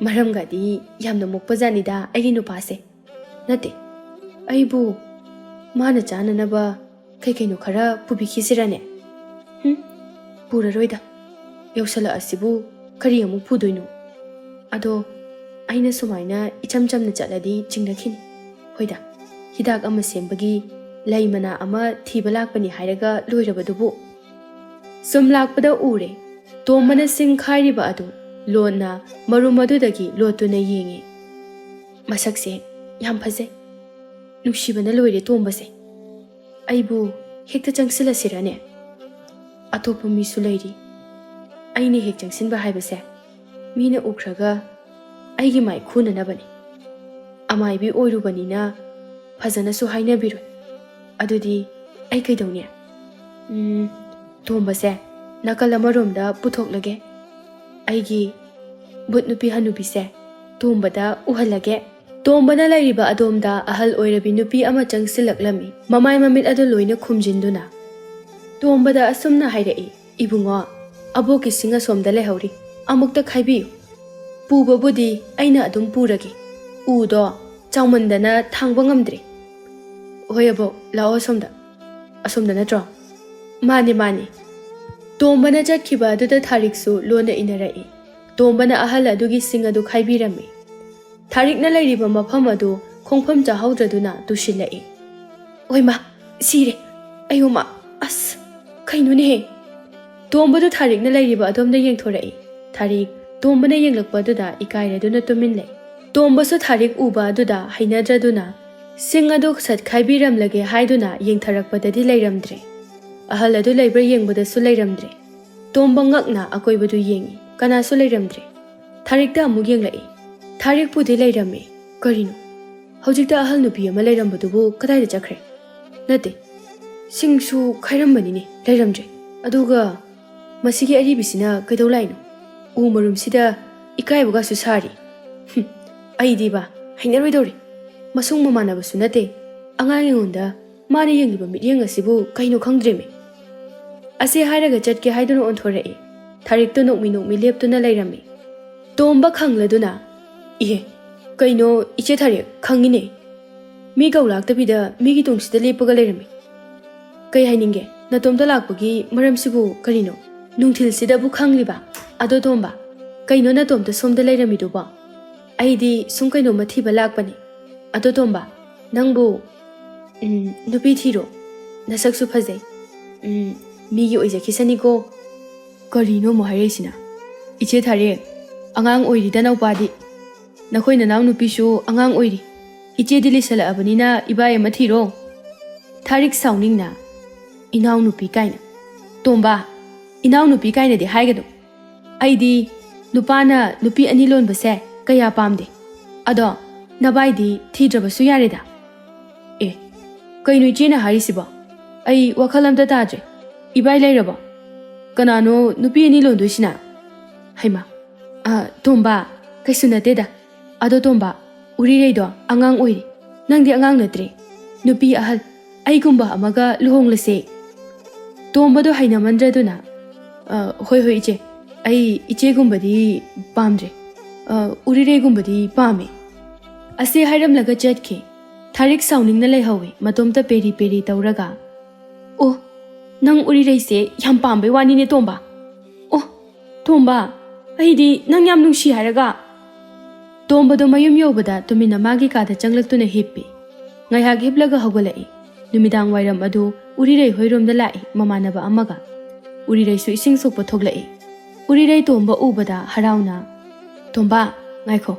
ꯃꯔꯝꯒꯗꯤ ꯌꯥꯝꯅ ꯃꯣꯛꯄꯖꯥꯠꯅꯤꯗ ꯑꯩꯒꯤ ꯅꯨꯄꯥꯁꯦ꯫ ꯅꯠꯇꯦ, ꯑꯩꯕꯨ ꯃꯥꯅ ꯆꯥꯅꯅꯕ ꯀꯩꯅꯣ ꯈꯔ ꯄꯨꯕꯤꯈꯤꯁꯤꯔꯅꯦ? ꯄꯨꯔꯔꯣꯏꯗ, ꯌꯧꯁꯜꯂꯛꯑꯁꯤꯕꯨ ꯀꯔꯤ ꯑꯃꯨꯛ ꯄꯨꯗꯣꯏꯅꯣ? ꯑꯗꯣ ꯑꯩꯅ ꯁꯨꯃꯥꯏꯅ ꯏꯆꯝ ꯆꯝꯅ ꯆꯠꯂꯗꯤ ꯆꯤꯡꯅꯈꯤꯅꯤ꯫ ꯍꯣꯏꯗ, ꯍꯤꯗꯥꯛ ꯑꯃ ꯁꯦꯝꯕꯒꯤ ꯂꯩ ꯃꯅꯥ ꯑꯃ ꯊꯤꯕ ꯂꯥꯛꯄꯅꯤ ꯍꯥꯏꯔꯒ ꯂꯣꯏꯔꯕꯗꯨꯕꯨ꯫ ꯁꯨꯝ ꯂꯥꯛꯄꯗ ꯎꯔꯦ ꯇꯣꯝꯕꯅ ꯁꯤꯡ ꯈꯥꯏꯔꯤꯕ ꯑꯗꯨ ꯂꯣꯟꯅ ꯃꯔꯨꯝ ꯑꯗꯨꯗꯒꯤ ꯂꯣꯠꯇꯨꯅ ꯌꯦꯡꯉꯤ꯫ ꯃꯁꯛꯁꯦ ꯌꯥꯝ ꯐꯖꯩ, ꯅꯨꯡꯁꯤꯕꯅ ꯂꯣꯏꯔꯦ ꯇꯣꯝꯕꯁꯦ꯫ ꯑꯩꯕꯨ ꯍꯦꯛꯇ ꯆꯪꯁꯤꯜꯂꯁꯤꯔꯅꯦ? ꯑꯇꯣꯞꯄ ꯃꯤꯁꯨ ꯂꯩꯔꯤ, ꯑꯩꯅ ꯍꯦꯛ ꯆꯪꯁꯤꯟꯕ ꯍꯥꯏꯕꯁꯦ ꯃꯤꯅ ꯎꯈ꯭ꯔꯒ ꯑꯩꯒꯤ ꯃꯥꯏ ꯈꯨꯅꯅꯕꯅꯤ꯫ ꯑꯃꯥꯏꯕꯤ ꯑꯣꯏꯔꯨꯕꯅꯤꯅ ꯐꯖꯅꯁꯨ ꯍꯥꯏꯅꯕꯤꯔꯣꯏ꯫ ꯑꯗꯨꯗꯤ ꯑꯩ ꯀꯩꯗꯧꯅꯤ? ꯇꯣꯝꯕꯁꯦ ꯅꯥꯀꯜ ꯑꯃꯔꯣꯝꯗ ꯄꯨꯊꯣꯛꯂꯒꯦ, ꯑꯩꯒꯤ ꯕꯨꯠ ꯅꯨꯄꯤ ꯍꯅꯨꯕꯤꯁꯦ ꯇꯣꯝꯕꯗ ꯎꯍꯜꯂꯒꯦ꯫ ꯇꯣꯝꯕꯅ ꯂꯩꯔꯤꯕ ꯑꯗꯣꯝꯗ ꯑꯍꯜ ꯑꯣꯏꯔꯕꯤ ꯅꯨꯄꯤ ꯑꯃ ꯆꯪꯁꯤꯜꯂꯛꯂꯝꯃꯤ, ꯃꯃꯥꯏ ꯃꯃꯤꯠ ꯑꯗꯨ ꯂꯣꯏꯅ ꯈꯨꯝꯖꯤꯟꯗꯨꯅ꯫ ꯇꯣꯝꯕꯗ ꯑꯁꯨꯝꯅ ꯍꯥꯏꯔꯛꯏ, ꯏꯕꯨꯡꯉꯣ, ꯑꯕꯣꯛꯀꯤ ꯁꯤꯡ ꯑꯁꯣꯝꯗ ꯂꯩꯍꯧꯔꯤ, ꯑꯃꯨꯛꯇ ꯈꯥꯏꯕꯤꯌꯨ꯫ ꯄꯨꯕꯕꯨꯗꯤ ꯑꯩꯅ ꯑꯗꯨꯝ ꯄꯨꯔꯒꯦ, ꯎꯗꯣ ꯆꯥꯎꯃꯟꯗꯅ ꯊꯥꯡꯕ ꯉꯝꯗ꯭ꯔꯦ꯫ ꯍꯣꯏ ꯑꯕꯣꯛ, ꯂꯥꯛꯑꯣ ꯑꯁꯣꯝꯗ꯫ ꯑꯁꯣꯝꯗ ꯅꯠꯇ꯭ꯔꯣ? ꯃꯥꯅꯦ ꯃꯥꯅꯦ꯫ ꯇꯣꯝꯕꯅ ꯆꯠꯈꯤꯕ ꯑꯗꯨꯗ ꯊꯥꯔꯤꯛꯁꯨ ꯂꯣꯟꯅ ꯏꯟꯅꯔꯛꯏ꯫ ꯇꯣꯝꯕꯅ ꯑꯍꯜ ꯑꯗꯨꯒꯤ ꯁꯤꯡ ꯑꯗꯨ ꯈꯥꯏꯕꯤꯔꯝꯃꯤ꯫ ꯊꯥꯔꯤꯛꯅ ꯂꯩꯔꯤꯕ ꯃꯐꯝ ꯑꯗꯨ ꯈꯣꯡꯐꯝ ꯆꯥꯍꯧꯗ꯭ꯔꯗꯨꯅ ꯇꯨꯁꯤꯜꯂꯛꯏ꯫ ꯑꯣꯏꯃꯥ, ꯁꯤꯔꯦ ꯑꯌꯣꯃꯥ, ꯑꯁ ꯀꯩꯅꯣꯅꯦꯍꯦ? ꯇꯣꯝꯕꯗꯨ ꯊꯥꯔꯤꯛꯅ ꯂꯩꯔꯤꯕ ꯑꯗꯣꯝꯗ ꯌꯦꯡꯊꯣꯔꯛꯏ꯫ ꯊꯥꯔꯤꯛ ꯇꯣꯝꯕꯅ ꯌꯦꯡꯂꯛꯄ ꯑꯗꯨꯗ ꯏꯀꯥꯏꯔꯗꯨꯅ ꯇꯨꯃꯤꯟ ꯂꯩ꯫ ꯇꯣꯝꯕꯁꯨ ꯊꯥꯔꯤꯛ ꯎꯕ ꯑꯗꯨꯗ ꯍꯩꯅꯗ꯭ꯔꯗꯨꯅ ꯁꯤꯡ ꯑꯗꯨ ꯁꯠ ꯈꯥꯏꯕꯤꯔꯝꯂꯒꯦ ꯍꯥꯏꯗꯨꯅ ꯌꯦꯡꯊꯔꯛꯄꯗꯗꯤ ꯂꯩꯔꯝꯗ꯭ꯔꯦ꯫ ꯑꯍꯜ ꯑꯗꯨ ꯂꯩꯕ꯭ꯔꯥ ꯌꯦꯡꯕꯗꯁꯨ ꯂꯩꯔꯝꯗ꯭ꯔꯦ꯫ ꯇꯣꯝꯕ ꯉꯛꯅ ꯑꯀꯣꯏꯕꯗꯨ ꯌꯦꯡꯉꯤ, ꯀꯅꯥꯁꯨ ꯂꯩꯔꯝꯗ꯭ꯔꯦ꯫ ꯊꯥꯔꯤꯛꯇ ꯑꯃꯨꯛ ꯌꯦꯡꯂꯛꯏ꯫ ꯊꯥꯔꯤꯛꯄꯨꯗꯤ ꯂꯩꯔꯝꯃꯤ꯫ ꯀꯔꯤꯅꯣ, ꯍꯧꯖꯤꯛꯇ ꯑꯍꯜ ꯅꯨꯄꯤ ꯑꯃ ꯂꯩꯔꯝꯕꯗꯨꯕꯨ ꯀꯗꯥꯏꯗ ꯆꯠꯈ꯭ꯔꯦ? ꯅꯠꯇꯦ, ꯁꯤꯡꯁꯨ ꯈꯥꯏꯔꯝꯕꯅꯤꯅꯦ, ꯂꯩꯔꯝꯗ꯭ꯔꯦ꯫ ꯑꯗꯨꯒ ꯃꯁꯤꯒꯤ ꯑꯔꯤꯕꯤꯁꯤꯅ ꯀꯩꯗꯧ ꯂꯥꯛꯏꯅꯣ? ꯎ ꯃꯔꯨꯝꯁꯤꯗ ꯏꯀꯥꯏꯕꯒꯁꯨ ꯁꯥꯔꯤ꯫ ꯑꯩꯗꯤꯕ ꯍꯩꯅꯔꯣꯏꯗꯧꯔꯤ, ꯃꯁꯨꯡ ꯃꯃꯥꯟꯅꯕꯁꯨ ꯅꯠꯇꯦ, ꯑꯉꯥꯡ ꯑꯩꯉꯣꯟꯗ ꯃꯥꯅ ꯌꯦꯡꯂꯤꯕ ꯃꯤꯠꯌꯦꯡ ꯑꯁꯤꯕꯨ ꯀꯩꯅꯣ ꯈꯪꯗ꯭ꯔꯦꯃꯤ꯫ ꯑꯁꯤ ꯍꯥꯏꯔꯒ ꯆꯠꯀꯦ ꯍꯥꯏꯗꯨꯅ ꯑꯣꯟꯊꯣꯔꯛꯏ꯫ ꯊꯥꯔꯤꯛꯇꯨ ꯅꯣꯛꯃꯤ ꯅꯣꯛꯃꯤ ꯂꯦꯞꯇꯨꯅ ꯂꯩꯔꯝꯃꯤ꯫ ꯇꯣꯝꯕ ꯈꯪꯂꯗꯨꯅ, ꯏꯍꯦ, ꯀꯩꯅꯣ ꯏꯆꯦ ꯊꯥꯔꯤꯛ, ꯈꯪꯉꯤꯅꯦ, ꯃꯤ ꯀꯧꯂꯥꯛꯇꯕꯤꯗ ꯃꯤꯒꯤ ꯇꯨꯡꯁꯤꯗ ꯂꯦꯞꯄꯒ ꯂꯩꯔꯝꯃꯤ꯫ ꯀꯩ ꯍꯥꯏꯅꯤꯡꯒꯦ? ꯅꯇꯣꯝꯇ ꯂꯥꯛꯄꯒꯤ ꯃꯔꯝꯁꯤꯕꯨ ꯀꯔꯤꯅꯣ? ꯅꯨꯡꯊꯤꯜꯁꯤꯗꯕꯨ ꯈꯪꯂꯤꯕ? ꯑꯗꯣ ꯇꯣꯝꯕ, ꯀꯩꯅꯣ ꯅꯇꯣꯝꯇ ꯁꯣꯝꯗ ꯂꯩꯔꯝꯃꯤꯗꯨꯕꯣ? ꯑꯩꯗꯤ ꯁꯨꯝ ꯀꯩꯅꯣꯝꯃ ꯊꯤꯕ ꯂꯥꯛꯄꯅꯤ꯫ ꯑꯗꯣ ꯇꯣꯝꯕ, ꯅꯪꯕꯨ ꯅꯨꯄꯤ ꯊꯤꯔꯣ, ꯅꯁꯛꯁꯨ ꯐꯖꯩ, ꯃꯤꯒꯤ ꯑꯣꯏꯖꯈꯤꯁꯅꯤꯀꯣ꯫ ꯀꯔꯤꯅꯣ ꯑꯃꯨꯛ ꯍꯥꯏꯔꯛꯏꯁꯤꯅ? ꯏꯆꯦ ꯊꯥꯔꯤꯛ, ꯑꯉꯥꯡ ꯑꯣꯏꯔꯤꯗ ꯅꯧꯄꯥꯗꯤ, ꯅꯈꯣꯏ ꯅꯅꯥꯎ ꯅꯨꯄꯤꯁꯨ ꯑꯉꯥꯡ ꯑꯣꯏꯔꯤ, ꯏꯆꯦꯗꯤ ꯂꯤꯁꯜꯂꯛꯑꯕꯅꯤꯅ ꯏꯕꯥꯏ ꯑꯃ ꯊꯤꯔꯣ꯫ ꯊꯥꯔꯤꯛ ꯁꯥꯎꯅꯤꯡꯅ, ꯏꯅꯥꯎꯅꯨꯄꯤ ꯀꯥꯏꯅ? ꯇꯣꯝꯕ, ꯏꯅꯥꯎꯅꯨꯄꯤ ꯀꯥꯏꯅꯗꯤ ꯍꯥꯏꯒꯅꯨ꯫ ꯑꯩꯗꯤ ꯅꯨꯄꯥꯅ ꯅꯨꯄꯤ ꯑꯅꯤ ꯂꯣꯟꯕꯁꯦ ꯀꯌా ꯄꯥꯝꯗꯦ꯫ ꯑꯗꯣ ꯅꯕꯥꯏꯗꯤ ꯊꯤꯗ꯭ꯔꯕꯁꯨ ꯌꯥꯔꯦꯗ꯫ ꯑꯦ, ꯀꯩꯅꯣ ꯏꯆꯦꯅ ꯍꯥꯏꯔꯤꯁꯤꯕꯣ? ꯑꯩ ꯋꯥꯈꯜ ꯑꯝꯇ ꯇꯥꯗ꯭ꯔꯦ꯫ ꯏꯕꯥꯏ ꯂꯩꯔꯕꯣ? ꯀꯅꯥꯅꯣ ꯅꯨꯄꯤ ꯑꯅꯤ ꯂꯣꯟꯗꯣꯏꯁꯤꯅ? ꯍꯩꯃꯥ, ꯇꯣꯝꯕ, ꯀꯩꯁꯨ ꯅꯠꯇꯦꯗ꯫ ꯑꯗꯣ ꯇꯣꯝꯕ, ꯎꯔꯤꯔꯩꯗꯣ ꯑꯉꯥꯡ ꯑꯣꯏꯔꯤ, ꯅꯪꯗꯤ ꯑꯉꯥꯡ ꯅꯠꯇ꯭ꯔꯦ, ꯅꯨꯄꯤ ꯑꯍꯜ ꯑꯩꯒꯨꯝꯕ ꯑꯃꯒ ꯂꯨꯍꯣꯡꯂꯁꯦ꯫ ꯇꯣꯝꯕꯗꯣ ꯍꯩꯅꯃꯟꯗ꯭ꯔꯗꯨꯅ, ꯍꯣꯏ ꯍꯣꯏ ꯏꯆꯦ, ꯑꯩ ꯏꯆꯦꯒꯨꯝꯕꯗꯤ ꯄꯥꯝꯗ꯭ꯔꯦ, ꯎꯔꯤꯔꯩꯒꯨꯝꯕꯗꯤ ꯄꯥꯝꯃꯦ꯫ ꯑꯁꯤ ꯍꯥꯏꯔꯝꯂꯒ ꯆꯠꯈꯤ꯫ ꯊꯥꯔꯤꯛ ꯁꯥꯎꯅꯤꯡꯅ ꯂꯩꯍꯧꯏ, ꯃꯇꯣꯝꯇ ꯄꯦꯔꯤ ꯄꯦꯔꯤ ꯇꯧꯔꯒ꯫ ꯑꯣ, ꯅꯪ ꯎꯔꯤꯔꯩꯁꯦ ꯌꯥꯝ ꯄꯥꯝꯕꯩ ꯋꯥꯅꯤꯅꯦ ꯇꯣꯝꯕ꯫ ꯑꯣ ꯇꯣꯝꯕ, ꯑꯩꯗꯤ ꯅꯪ ꯌꯥꯝ ꯅꯨꯡꯁꯤ ꯍꯥꯏꯔꯒ꯫ ꯇꯣꯝꯕꯗꯣ ꯃꯌꯨꯝ ꯌꯧꯕꯗ ꯇꯨꯃꯤꯟꯅ ꯃꯥꯒꯤ ꯀꯥꯗ ꯆꯪꯂꯛꯇꯨꯅ ꯍꯤꯞꯄꯤ꯫ ꯉꯥꯏꯍꯥꯛ ꯍꯤꯞꯂꯒ ꯍꯧꯒꯠꯂꯛꯏ꯫ ꯅꯨꯃꯤꯗꯥꯡ ꯋꯥꯏꯔꯝ ꯑꯗꯨ ꯎꯔꯤꯔꯩ ꯍꯣꯏꯔꯣꯝꯗ ꯂꯥꯛꯏ ꯃꯃꯥꯟꯅꯕ ꯑꯃꯒ꯫ ꯎꯔꯤꯔꯩꯁꯨ ꯏꯁꯤꯡ ꯁꯣꯛꯄ ꯊꯣꯛꯂꯛꯏ꯫ ꯎꯔꯤꯔꯩ ꯇꯣꯝꯕ ꯎꯕꯗ ꯍꯔꯥꯎꯅ, ꯇꯣꯝꯕ, ꯉꯥꯏꯈꯣ,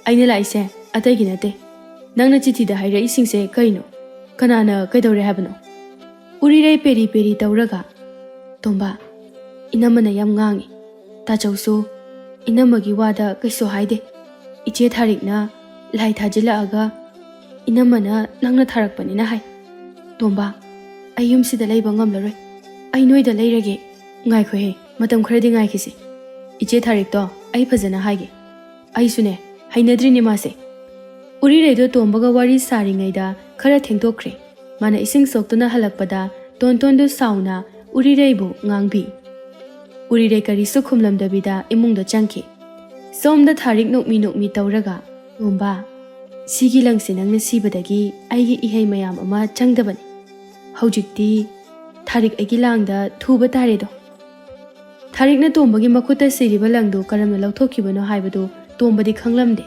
ꯑꯩꯅ ꯂꯥꯛꯏꯁꯦ ꯑꯇꯩꯒꯤ ꯅꯠꯇꯦ, ꯅꯪꯅ ꯆꯤꯊꯤꯗ ꯍꯥꯏꯔꯛꯏꯁꯤꯡꯁꯦ ꯀꯩꯅꯣ? ꯀꯅꯥꯅ ꯀꯩꯗꯧꯔꯦ ꯍꯥꯏꯕꯅꯣ? ꯎꯔꯤꯔꯩ ꯄꯦꯔꯤ ꯄꯦꯔꯤ ꯇꯧꯔꯒ, ꯇꯣꯝꯕ, ꯏꯅꯝꯃꯅ ꯌꯥꯝ ꯉꯥꯡꯉꯤ, ꯇꯥꯆꯧꯁꯨ ꯏꯅꯝꯃꯒꯤ ꯋꯥꯗ ꯀꯩꯁꯨ ꯍꯥꯏꯗꯦ꯫ ꯏꯆꯦ ꯊꯥꯔꯤꯛꯅ ꯂꯥꯏ ꯊꯥꯖꯤꯜꯂꯛꯑꯒ ꯏꯅꯝꯃꯅ ꯅꯪꯅ ꯊꯥꯔꯛꯄꯅꯤꯅ ꯍꯥꯏ꯫ ꯇꯣꯝꯕ, ꯑꯩ ꯌꯨꯝꯁꯤꯗ ꯂꯩꯕ ꯉꯝꯂꯔꯣꯏ, ꯑꯩ ꯅꯣꯏꯗ ꯂꯩꯔꯒꯦ꯫ ꯉꯥꯏꯈꯣꯍꯦ, ꯃꯇꯝ ꯈꯔꯗꯤ ꯉꯥꯏꯈꯤꯁꯤ, ꯏꯆꯦ ꯊꯥꯔꯤꯛꯇꯣ ꯑꯩ ꯐꯖꯅ ꯍꯥꯏꯒꯦ, ꯑꯩꯁꯨꯅꯦ ꯍꯩꯅꯗ꯭ꯔꯤꯅꯦ ꯃꯥꯁꯦ꯫ ꯎꯔꯤꯔꯩꯗꯣ ꯇꯣꯝꯕꯒ ꯋꯥꯔꯤ ꯁꯥꯔꯤꯉꯩꯗ ꯈꯔ ꯊꯦꯡꯗꯣꯛꯈ꯭ꯔꯦ꯫ ꯃꯥꯅ ꯏꯁꯤꯡ ꯁꯣꯛꯇꯨꯅ ꯍꯜꯂꯛꯄꯗ ꯇꯣꯟꯇꯣꯟꯗꯨ ꯁꯥꯎꯅ ꯎꯔꯤꯔꯩꯕꯨ ꯉꯥꯡꯕꯤ꯫ ꯎꯔꯤꯔꯩ ꯀꯔꯤꯁꯨ ꯈꯨꯝꯂꯝꯗꯕꯤꯗ ꯏꯃꯨꯡꯗ ꯆꯪꯈꯤ꯫ ꯁꯣꯝꯗ ꯊꯥꯔꯤꯛ ꯅꯣꯛꯃꯤ ꯅꯣꯛꯃꯤ ꯇꯧꯔꯒ, ꯇꯣꯝꯕ, ꯁꯤꯒꯤ ꯂꯪꯁꯦ ꯅꯪꯅ ꯁꯤꯕꯗꯒꯤ ꯑꯩꯒꯤ ꯏꯍꯩ ꯃꯌꯥꯝ ꯑꯃ ꯆꯪꯗꯕꯅꯤ꯫ ꯍꯧꯖꯤꯛꯇꯤ ꯊꯥꯔꯤꯛ ꯑꯩꯒꯤ ꯂꯥꯡꯗ ꯊꯨꯕ ꯇꯥꯔꯦꯗꯣ꯫ ꯊꯥꯔꯤꯛꯅ ꯇꯣꯝꯕꯒꯤ ꯃꯈꯨꯠꯇ ꯁꯤꯔꯤꯕ ꯂꯪꯗꯨ ꯀꯔꯝꯅ ꯂꯧꯊꯣꯛꯈꯤꯕꯅꯣ ꯍꯥꯏꯕꯗꯨ ꯇꯣꯝꯕꯗꯤ ꯈꯪꯂꯝꯗꯦ꯫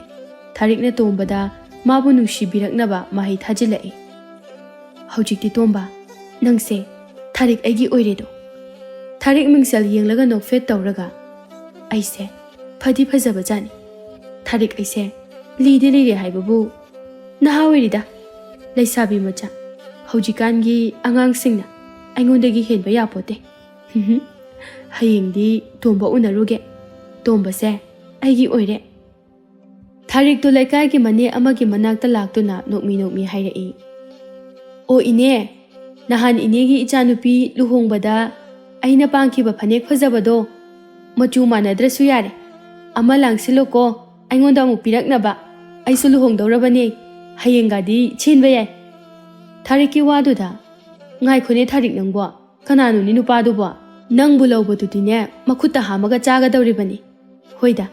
ꯊꯥꯔꯤꯛꯅ ꯇꯣꯝꯕꯗ ꯃꯥꯕꯨ ꯅꯨꯡꯁꯤꯕꯤꯔꯛꯅꯕ ꯃꯍꯩ ꯊꯥꯖꯤꯜꯂꯛꯏ꯫ ꯍꯧꯖꯤꯛꯇꯤ ꯇꯣꯝꯕ, ꯅꯪꯁꯦ ꯊꯥꯔꯤꯛ ꯑꯩꯒꯤ ꯑꯣꯏꯔꯦꯗꯣ꯫ ꯊꯥꯔꯤꯛ ꯃꯤꯡꯁꯦꯜ ꯌꯦꯡꯂꯒ ꯅꯣꯛꯐꯦꯠ ꯇꯧꯔꯒ ꯑꯩꯁꯦ ꯐꯗꯤ ꯐꯖꯕꯖꯥꯠꯅꯤ꯫ ꯊꯥꯔꯤꯛ ꯑꯩꯁꯦ ꯂꯤꯗꯤ ꯂꯤꯔꯦ ꯍꯥꯏꯕꯕꯨ ꯅꯍꯥ ꯑꯣꯏꯔꯤꯗ ꯂꯩꯁꯥꯕꯤ ꯃꯆꯥ꯫ ꯍꯧꯖꯤꯛꯀꯥꯟꯒꯤ ꯑꯉꯥꯡꯁꯤꯡꯅ ꯑꯩꯉꯣꯟꯗꯒꯤ ꯍꯦꯟꯕ ꯌꯥꯄꯣꯠꯇꯦ꯫ ꯍꯌꯦꯡꯗꯤ ꯇꯣꯝꯕ ꯎꯅꯔꯨꯒꯦ꯫ ꯇꯣꯝꯕꯁꯦ ꯑꯩꯒꯤ ꯑꯣꯏꯔꯦ꯫ ꯊꯥꯔꯤꯛꯇꯨ ꯂꯩꯀꯥꯏꯒꯤ ꯃꯅꯦ ꯑꯃꯒꯤ ꯃꯅꯥꯛꯇ ꯂꯥꯛꯇꯨꯅ ꯅꯣꯛꯃꯤ ꯍꯥꯏꯔꯛꯏ꯫ ꯑꯣ ꯏꯅꯦ, ꯅꯍꯥꯟ ꯏꯅꯦꯒꯤ ꯏꯆꯥꯅꯨꯄꯤ ꯂꯨꯍꯣꯡꯕꯗ ꯑꯩꯅ ꯄꯥꯡꯈꯤꯕ ꯐꯅꯦꯛ ꯐꯖꯕꯗꯣ ꯃꯆꯨ ꯃꯥꯟꯅꯗ꯭ꯔꯁꯨ ꯌꯥꯔꯦ, ꯑꯃ ꯂꯥꯡꯁꯤꯜꯂꯣꯀꯣ ꯑꯩꯉꯣꯟꯗ ꯑꯃꯨꯛ ꯄꯤꯔꯛꯅꯕ꯫ ꯑꯩꯁꯨ ꯂꯨꯍꯣꯡꯗꯧꯔꯕꯅꯦ, ꯍꯌꯦꯡꯒꯗꯤ ꯆꯦꯟꯕ ꯌꯥꯏ꯫ ꯊꯥꯔꯤꯛꯀꯤ ꯋꯥꯗꯨꯗ ꯉꯥꯏꯈꯣꯅꯦ ꯊꯥꯔꯤꯛ ꯅꯪꯕꯣ, ꯀꯅꯥꯅꯣꯅꯦ ꯅꯨꯄꯥꯗꯨꯕꯣ? ꯅꯪꯕꯨ ꯂꯧꯕꯗꯨꯗꯤꯅꯦ ꯃꯈꯨꯠꯇ ꯍꯥꯝꯃꯒ ꯆꯥꯒꯗꯧꯔꯤꯕꯅꯤ꯫ ꯍꯣꯏꯗ,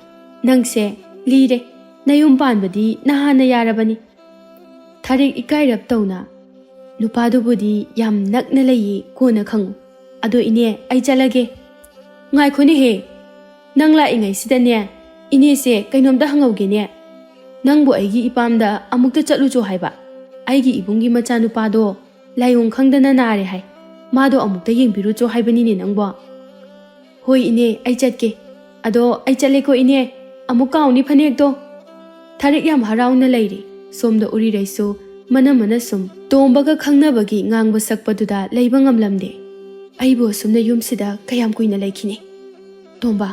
ꯅꯪꯁꯦ ꯂꯤꯔꯦ, ꯅꯌꯨꯝ ꯄꯥꯟꯕꯗꯤ ꯅꯍꯥꯟꯅ ꯌꯥꯔꯕꯅꯤ꯫ ꯊꯥꯔꯤꯛ ꯏꯀꯥꯏꯔꯞ ꯇꯧꯅ ꯅꯨꯄꯥꯗꯨꯕꯨꯗꯤ ꯌꯥꯝ ꯅꯛꯅ ꯂꯩꯌꯦ, ꯀꯣꯟꯅ ꯈꯪꯉꯨ꯫ ꯑꯗꯣ ꯏꯅꯦ ꯑꯩ ꯆꯠꯂꯒꯦ꯫ ꯉꯥꯏꯈꯣꯅꯦꯍꯦ, ꯅꯪ ꯂꯥꯛꯏꯉꯩꯁꯤꯗꯅꯦ ꯏꯅꯦꯁꯦ ꯀꯩꯅꯣꯝꯇ ꯍꯪꯍꯧꯒꯦꯅꯦ꯫ ꯅꯪꯕꯨ ꯑꯩꯒꯤ ꯏꯄꯥꯝꯗ ꯑꯃꯨꯛꯇ ꯆꯠꯂꯨꯆꯣ ꯍꯥꯏꯕ꯫ ꯑꯩꯒꯤ ꯏꯕꯨꯡꯒꯤ ꯃꯆꯥꯅꯨꯄꯥꯗꯣ ꯂꯥꯏꯑꯣꯡ ꯈꯪꯗꯅ ꯅꯥꯔꯦ ꯍꯥꯏ, ꯃꯥꯗꯣ ꯑꯃꯨꯛꯇ ꯌꯦꯡꯕꯤꯔꯨꯆꯣ ꯍꯥꯏꯕꯅꯤꯅꯦ ꯅꯪꯕꯣ꯫ ꯍꯣꯏ ꯏꯅꯦ ꯑꯩ ꯆꯠꯀꯦ꯫ ꯑꯗꯣ ꯑꯩ ꯆꯠꯂꯦꯀꯣ ꯏꯅꯦ, ꯑꯃꯨꯛ ꯀꯥꯎꯅꯤ ꯐꯅꯦꯛꯇꯣ꯫ ꯊꯥꯔꯤꯛ ꯌꯥꯝ ꯍꯔꯥꯎꯅ ꯂꯩꯔꯤ꯫ ꯁꯣꯝꯗ ꯎꯔꯤꯔꯩꯁꯨ ꯃꯅ ꯁꯨꯝ ꯇꯣꯝꯕꯒ ꯈꯪꯅꯕꯒꯤ ꯉꯥꯡꯕ ꯁꯛꯄꯗꯨꯗ ꯂꯩꯕ ꯉꯝꯂꯝꯗꯦ꯫ ꯑꯩꯕꯨ ꯑꯁꯨꯝꯅ ꯌꯨꯝꯁꯤꯗ ꯀꯌꯥꯝ ꯀꯨꯏꯅ ꯂꯩꯈꯤꯅꯤ? ꯇꯣꯝꯕ,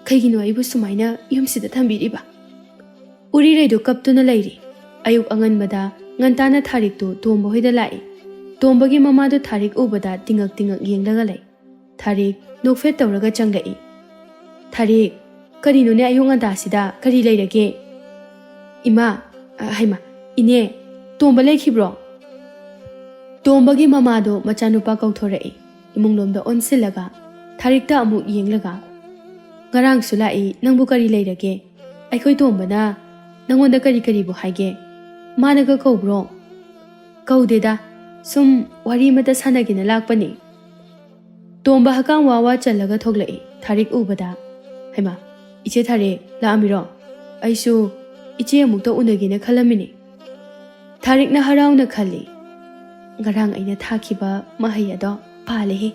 ꯀꯩꯒꯤꯅꯣ ꯑꯩꯕꯨ ꯁꯨꯃꯥꯏꯅ ꯌꯨꯝꯁꯤꯗ ꯊꯝꯕꯤꯔꯤꯕ? ꯎꯔꯤꯔꯩꯗꯨ ꯀꯞꯇꯨꯅ ꯂꯩꯔꯤ꯫ ꯑꯌꯨꯛ ꯑꯉꯟꯕꯗ ꯉꯟꯇꯥꯅ ꯊꯥꯔꯤꯛꯇꯨ ꯇꯣꯝꯕ ꯍꯣꯏꯗ ꯂꯥꯛꯏ꯫ ꯇꯣꯝꯕꯒꯤ ꯃꯃꯥꯗꯨ ꯊꯥꯔꯤꯛ ꯎꯕꯗ ꯇꯤꯡꯉꯛ ꯌꯦꯡꯂꯒ ꯂꯩ꯫ ꯊꯥꯔꯤꯛ ꯅꯣꯛꯐꯦꯠ ꯇꯧꯔꯒ ꯆꯪꯂꯛꯏ꯫ ꯊꯥꯔꯤꯛ, ꯀꯔꯤꯅꯣꯅꯦ ꯑꯌꯨꯛ ꯉꯟꯇꯥꯁꯤꯗ, ꯀꯔꯤ ꯂꯩꯔꯒꯦ? ꯏꯃꯥ, ꯍꯩꯃꯥ, ꯏꯅꯦ, ꯇꯣꯝꯕ ꯂꯩꯈꯤꯕ꯭ꯔꯣ? ꯇꯣꯝꯕꯒꯤ ꯃꯃꯥꯗꯣ ꯃꯆꯥꯅꯨꯄꯥ ꯀꯧꯊꯣꯔꯛꯏ꯫ ꯏꯃꯨꯡꯂꯣꯝꯗ ꯑꯣꯟꯁꯤꯜꯂꯒ ꯊꯥꯔꯤꯛꯇ ꯑꯃꯨꯛ ꯌꯦꯡꯂꯒ, ꯉꯔꯥꯡꯁꯨ ꯂꯥꯛꯏ, ꯅꯪꯕꯨ ꯀꯔꯤ ꯂꯩꯔꯒꯦ? ꯑꯩꯈꯣꯏ ꯇꯣꯝꯕꯅ ꯅꯪꯉꯣꯟꯗ ꯀꯔꯤꯕꯨ ꯍꯥꯏꯒꯦ? ꯃꯥꯅꯒ ꯀꯧꯕ꯭ꯔꯣ? ꯀꯧꯗꯦꯗ, ꯁꯨꯝ ꯋꯥꯔꯤ ꯑꯃꯇ ꯁꯥꯟꯅꯒꯦꯅ ꯂꯥꯛꯄꯅꯤ꯫ ꯇꯣꯝꯕ ꯍꯀꯥꯝ ꯋꯥ ꯆꯜꯂꯒ ꯊꯣꯛꯂꯛꯏ꯫ ꯊꯥꯔꯤꯛ ꯎꯕꯗ, ꯍꯩꯃꯥ, ꯏꯆꯦ ꯊꯥꯔꯤꯛ ꯂꯥꯛꯑꯝꯃꯤꯔꯣ? ꯑꯩꯁꯨ ꯏꯆꯦ ꯑꯃꯨꯛꯇ ꯎꯅꯒꯦꯅ ꯈꯜꯂꯝꯃꯤꯅꯤ꯫ ꯊꯥꯔꯤꯛꯅ ꯍꯔꯥꯎꯅ ꯈꯜꯂꯤ, ꯉꯔꯥꯡ ꯑꯩꯅ ꯊꯥꯈꯤꯕ ꯃꯍꯩ ꯑꯗꯣ ꯄꯥꯜꯂꯦꯍꯦ꯫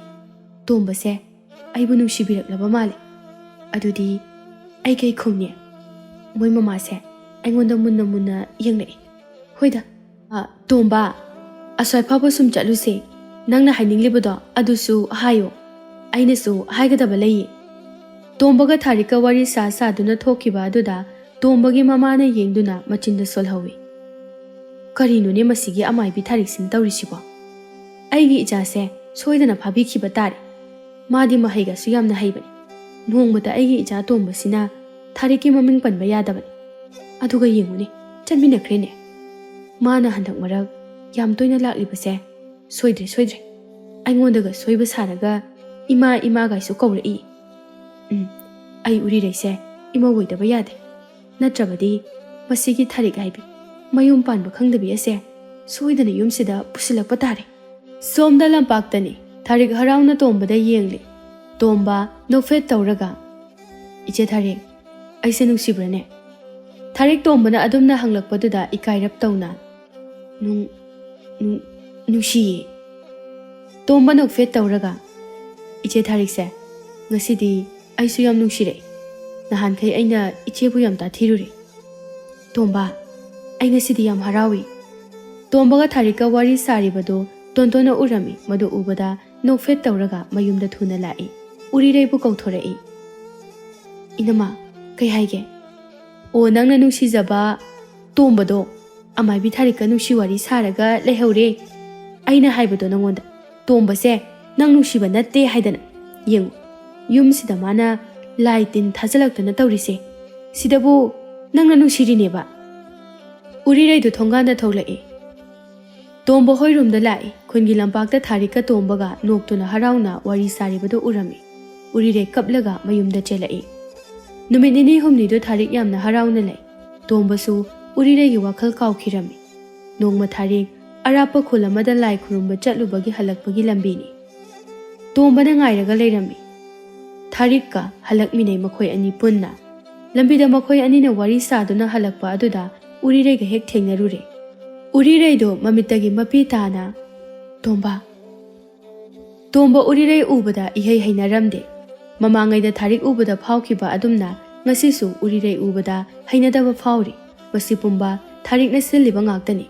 ꯇꯣꯝꯕꯁꯦ ꯑꯩꯕꯨ ꯅꯨꯡꯁꯤꯕꯤꯔꯛꯂꯕ ꯃꯥꯜꯂꯦ꯫ ꯑꯗꯨꯗꯤ ꯑꯩ ꯀꯩ ꯈꯨꯝꯅꯤ? ꯃꯣꯏ ꯃꯃꯥꯁꯦ ꯑꯩꯉꯣꯟꯗ ꯃꯨꯟꯅ ꯌꯦꯡꯂꯛꯏ꯫ ꯍꯣꯏꯗ, ꯇꯣꯝꯕ, ꯑꯁ꯭ꯋꯥꯏ ꯐꯥꯎꯕ ꯁꯨꯝ ꯆꯠꯂꯨꯁꯦ꯫ ꯅꯪꯅ ꯍꯥꯏꯅꯤꯡꯂꯤꯕꯗꯣ ꯑꯗꯨꯁꯨ ꯍꯥꯏꯌꯣ, ꯑꯩꯅꯁꯨ ꯍꯥꯏꯒꯗꯕ ꯂꯩꯌꯦ꯫ ꯇꯣꯝꯕꯒ ꯊꯥꯔꯤꯛꯀ ꯋꯥꯔꯤ ꯁꯥꯗꯨꯅ ꯊꯣꯛꯈꯤꯕ ꯑꯗꯨꯗ ꯇꯣꯝꯕꯒꯤ ꯃꯃꯥꯅ ꯌꯦꯡꯗꯨꯅ ꯃꯆꯤꯟꯗ ꯁꯣꯜꯍꯧꯏ꯫ ꯀꯔꯤꯅꯣꯅꯦ ꯃꯁꯤꯒꯤ ꯑꯃꯥꯏꯕꯤ ꯊꯥꯔꯤꯛꯁꯤꯅ ꯇꯧꯔꯤꯁꯤꯕꯣ? ꯑꯩꯒꯤ ꯏꯆꯥꯁꯦ ꯁꯣꯏꯗꯅ ꯐꯥꯕꯤꯈꯤꯕ ꯇꯥꯔꯦ꯫ ꯃꯥꯗꯤ ꯃꯍꯩꯒꯁꯨ ꯌꯥꯝꯅ ꯍꯩꯕꯅꯤ꯫ ꯅꯣꯡꯃꯇ ꯑꯩꯒꯤ ꯏꯆꯥ ꯇꯣꯝꯕꯁꯤꯅ ꯊꯥꯔꯤꯛꯀꯤ ꯃꯃꯤꯡ ꯄꯟꯕ ꯌꯥꯗꯕꯅꯤ꯫ ꯑꯗꯨꯒ ꯌꯦꯡꯉꯨꯅꯦ, ꯆꯠꯃꯤꯟꯅꯈ꯭ꯔꯦꯅꯦ꯫ ꯃꯥꯅ ꯍꯟꯗꯛ ꯃꯔꯛ ꯌꯥꯝ ꯇꯣꯏꯅ ꯂꯥꯛꯂꯤꯕꯁꯦ ꯁꯣꯏꯗ꯭ꯔꯦ꯫ ꯑꯩꯉꯣꯟꯗꯒ ꯁꯣꯏꯕ ꯁꯥꯔꯒ ꯏꯃꯥꯒꯥꯏꯁꯨ ꯀꯧꯔꯛꯏ꯫ ꯑꯩ ꯎꯔꯤꯔꯩꯁꯦ ꯏꯃꯧ ꯑꯣꯏꯗꯕ ꯌꯥꯗꯦ꯫ ꯅꯠꯇ꯭ꯔꯕꯗꯤ ꯃꯁꯤꯒꯤ ꯊꯥꯔꯤꯛ ꯍꯥꯏꯕꯤ ꯃꯌꯨꯝ ꯄꯥꯟꯕ ꯈꯪꯗꯕꯤ ꯑꯁꯦ ꯁꯣꯏꯗꯅ ꯌꯨꯝꯁꯤꯗ ꯄꯨꯁꯤꯜꯂꯛꯄ ꯇꯥꯔꯦ꯫ ꯁꯣꯝꯗ ꯂꯝꯄꯥꯛꯇꯅꯤ꯫ ꯊꯥꯔꯤꯛ ꯍꯔꯥꯎꯅ ꯇꯣꯝꯕꯗ ꯌꯦꯡꯂꯤ꯫ ꯇꯣꯝꯕ ꯅꯣꯛꯐꯦꯠ ꯇꯧꯔꯒ, ꯏꯆꯦ ꯊꯥꯔꯤꯛ, ꯑꯩꯁꯦ ꯅꯨꯡꯁꯤꯕ꯭ꯔꯅꯦ? ꯊꯥꯔꯤꯛ ꯇꯣꯝꯕꯅ ꯑꯗꯨꯝꯅ ꯍꯪꯂꯛꯄꯗꯨꯗ ꯏꯀꯥꯏꯔꯞ ꯇꯧꯅ, ꯅꯨꯡꯁꯤꯌꯦ꯫ ꯇꯣꯝꯕ ꯅꯣꯛꯐꯦꯠ ꯇꯧꯔꯒ, ꯏꯆꯦ ꯊꯥꯔꯤꯛꯁꯦ ꯉꯁꯤꯗꯤ ꯑꯩꯁꯨ ꯌꯥꯝ ꯅꯨꯡꯁꯤꯔꯛꯏ꯫ ꯅꯍꯥꯟꯈꯩ ꯑꯩꯅ ꯏꯆꯦꯕꯨ ꯌꯥꯝ ꯇꯥꯊꯤꯔꯨꯔꯦ꯫ ꯇꯣꯝꯕ, ꯑꯩ ꯉꯁꯤꯗꯤ ꯌꯥꯝ ꯍꯔꯥꯎꯏ꯫ ꯇꯣꯝꯕꯒ ꯊꯥꯔꯤꯛꯀ ꯋꯥꯔꯤ ꯁꯥꯔꯤꯕꯗꯨ ꯇꯣꯟꯇꯣꯟꯅ ꯎꯔꯝꯃꯤ꯫ ꯃꯗꯨ ꯎꯕꯗ ꯅꯣꯛꯐꯦꯠ ꯇꯧꯔꯒ ꯃꯌꯨꯝꯗ ꯊꯨꯅ ꯂꯥꯛꯏ꯫ ꯎꯔꯤꯔꯩꯕꯨ ꯀꯧꯊꯣꯔꯛꯏ꯫ ꯏꯅꯝꯃ, ꯀꯩ ꯍꯥꯏꯒꯦ? ꯑꯣ, ꯅꯪꯅ ꯅꯨꯡꯁꯤꯖꯕ ꯇꯣꯝꯕꯗꯣ ꯑꯃꯥꯏꯕꯤ ꯊꯥꯔꯤꯛꯀ ꯅꯨꯡꯁꯤ ꯋꯥꯔꯤ ꯁꯥꯔꯒ ꯂꯩꯍꯧꯔꯦ꯫ ꯑꯩꯅ ꯍꯥꯏꯕꯗꯣ ꯅꯪꯉꯣꯟꯗ, ꯇꯣꯝꯕꯁꯦ ꯅꯪ ꯅꯨꯡꯁꯤꯕ ꯅꯠꯇꯦ ꯍꯥꯏꯗꯅ꯫ ꯌꯦꯡꯉꯨ, ꯌꯨꯝꯁꯤꯗ ꯃꯥꯅ ꯂꯥꯏ ꯇꯤꯟ ꯊꯥꯖꯤꯜꯂꯛꯇꯅ ꯇꯧꯔꯤꯁꯦ, ꯁꯤꯗꯕꯨ ꯅꯪꯅ ꯅꯨꯡꯁꯤꯔꯤꯅꯦꯕ꯫ ꯎꯔꯤꯔꯩꯗꯨ ꯊꯣꯡꯒꯥꯟꯗ ꯊꯣꯛꯂꯛꯏ꯫ ꯇꯣꯝꯕ ꯍꯣꯏꯔꯣꯝꯗ ꯂꯥꯛꯏ꯫ ꯈꯨꯟꯒꯤ ꯂꯝꯄꯥꯛꯇ ꯊꯥꯔꯤꯛꯀ ꯇꯣꯝꯕꯒ ꯅꯣꯛꯇꯨꯅ ꯍꯔꯥꯎꯅ ꯋꯥꯔꯤ ꯁꯥꯔꯤꯕꯗꯨ ꯎꯔꯝꯃꯤ꯫ ꯎꯔꯤꯔꯩ ꯀꯞꯂꯒ ꯃꯌꯨꯝꯗ ꯆꯦꯜꯂꯛꯏ꯫ ꯅꯨꯃꯤꯠ ꯅꯤꯅꯤ ꯍꯨꯝꯅꯤꯗꯨ ꯊꯥꯔꯤꯛ ꯌꯥꯝꯅ ꯍꯔꯥꯎꯅ ꯂꯩ꯫ ꯇꯣꯝꯕꯁꯨ ꯎꯔꯤꯔꯩꯒꯤ ꯋꯥꯈꯜ ꯀꯥꯎꯈꯤꯔꯝꯃꯤ꯫ ꯅꯣꯡꯃ ꯊꯥꯔꯤꯛ ꯑꯔꯥꯞꯄ ꯈꯨꯜ ꯑꯃꯗ ꯂꯥꯏ ꯈꯨꯔꯨꯝꯕ ꯆꯠꯂꯨꯕꯒꯤ ꯍꯜꯂꯛꯄꯒꯤ ꯂꯝꯕꯤꯅꯤ꯫ ꯇꯣꯝꯕꯅ ꯉꯥꯏꯔꯒ ꯂꯩꯔꯝꯃꯤ꯫ ꯊꯥꯔꯤꯛꯀ ꯍꯜꯂꯛꯃꯤꯟꯅꯩ ꯃꯈꯣꯏ ꯑꯅꯤ ꯄꯨꯟꯅ꯫ ꯂꯝꯕꯤꯗ ꯃꯈꯣꯏ ꯑꯅꯤꯅ ꯋꯥꯔꯤ ꯁꯥꯗꯨꯅ ꯍꯜꯂꯛꯄ ꯑꯗꯨꯗ ꯎꯔꯤꯔꯩꯒ ꯍꯦꯛ ꯊꯦꯡꯅꯔꯨꯔꯦ꯫ ꯎꯔꯤꯔꯩꯗꯣ ꯃꯃꯤꯠꯇꯒꯤ ꯃꯄꯤ ꯇꯥꯅ ꯇꯣꯝꯕ ꯎꯔꯤꯔꯩ ꯎꯕꯗ ꯏꯍꯩ ꯍꯩꯅꯔꯝꯗꯦ꯫ ꯃꯃꯥꯡꯉꯩꯗ ꯊꯥꯔꯤꯛ ꯎꯕꯗ ꯐꯥꯎꯈꯤꯕ ꯑꯗꯨꯝꯅ ꯉꯁꯤꯁꯨ ꯎꯔꯤꯔꯩ ꯎꯕꯗ ꯍꯩꯅꯗꯕ ꯐꯥꯎꯔꯤ꯫ ꯃꯁꯤ ꯄꯨꯝꯕ ꯊꯥꯔꯤꯛꯅ ꯁꯤꯜꯂꯤꯕ ꯉꯥꯛꯇꯅꯤ꯫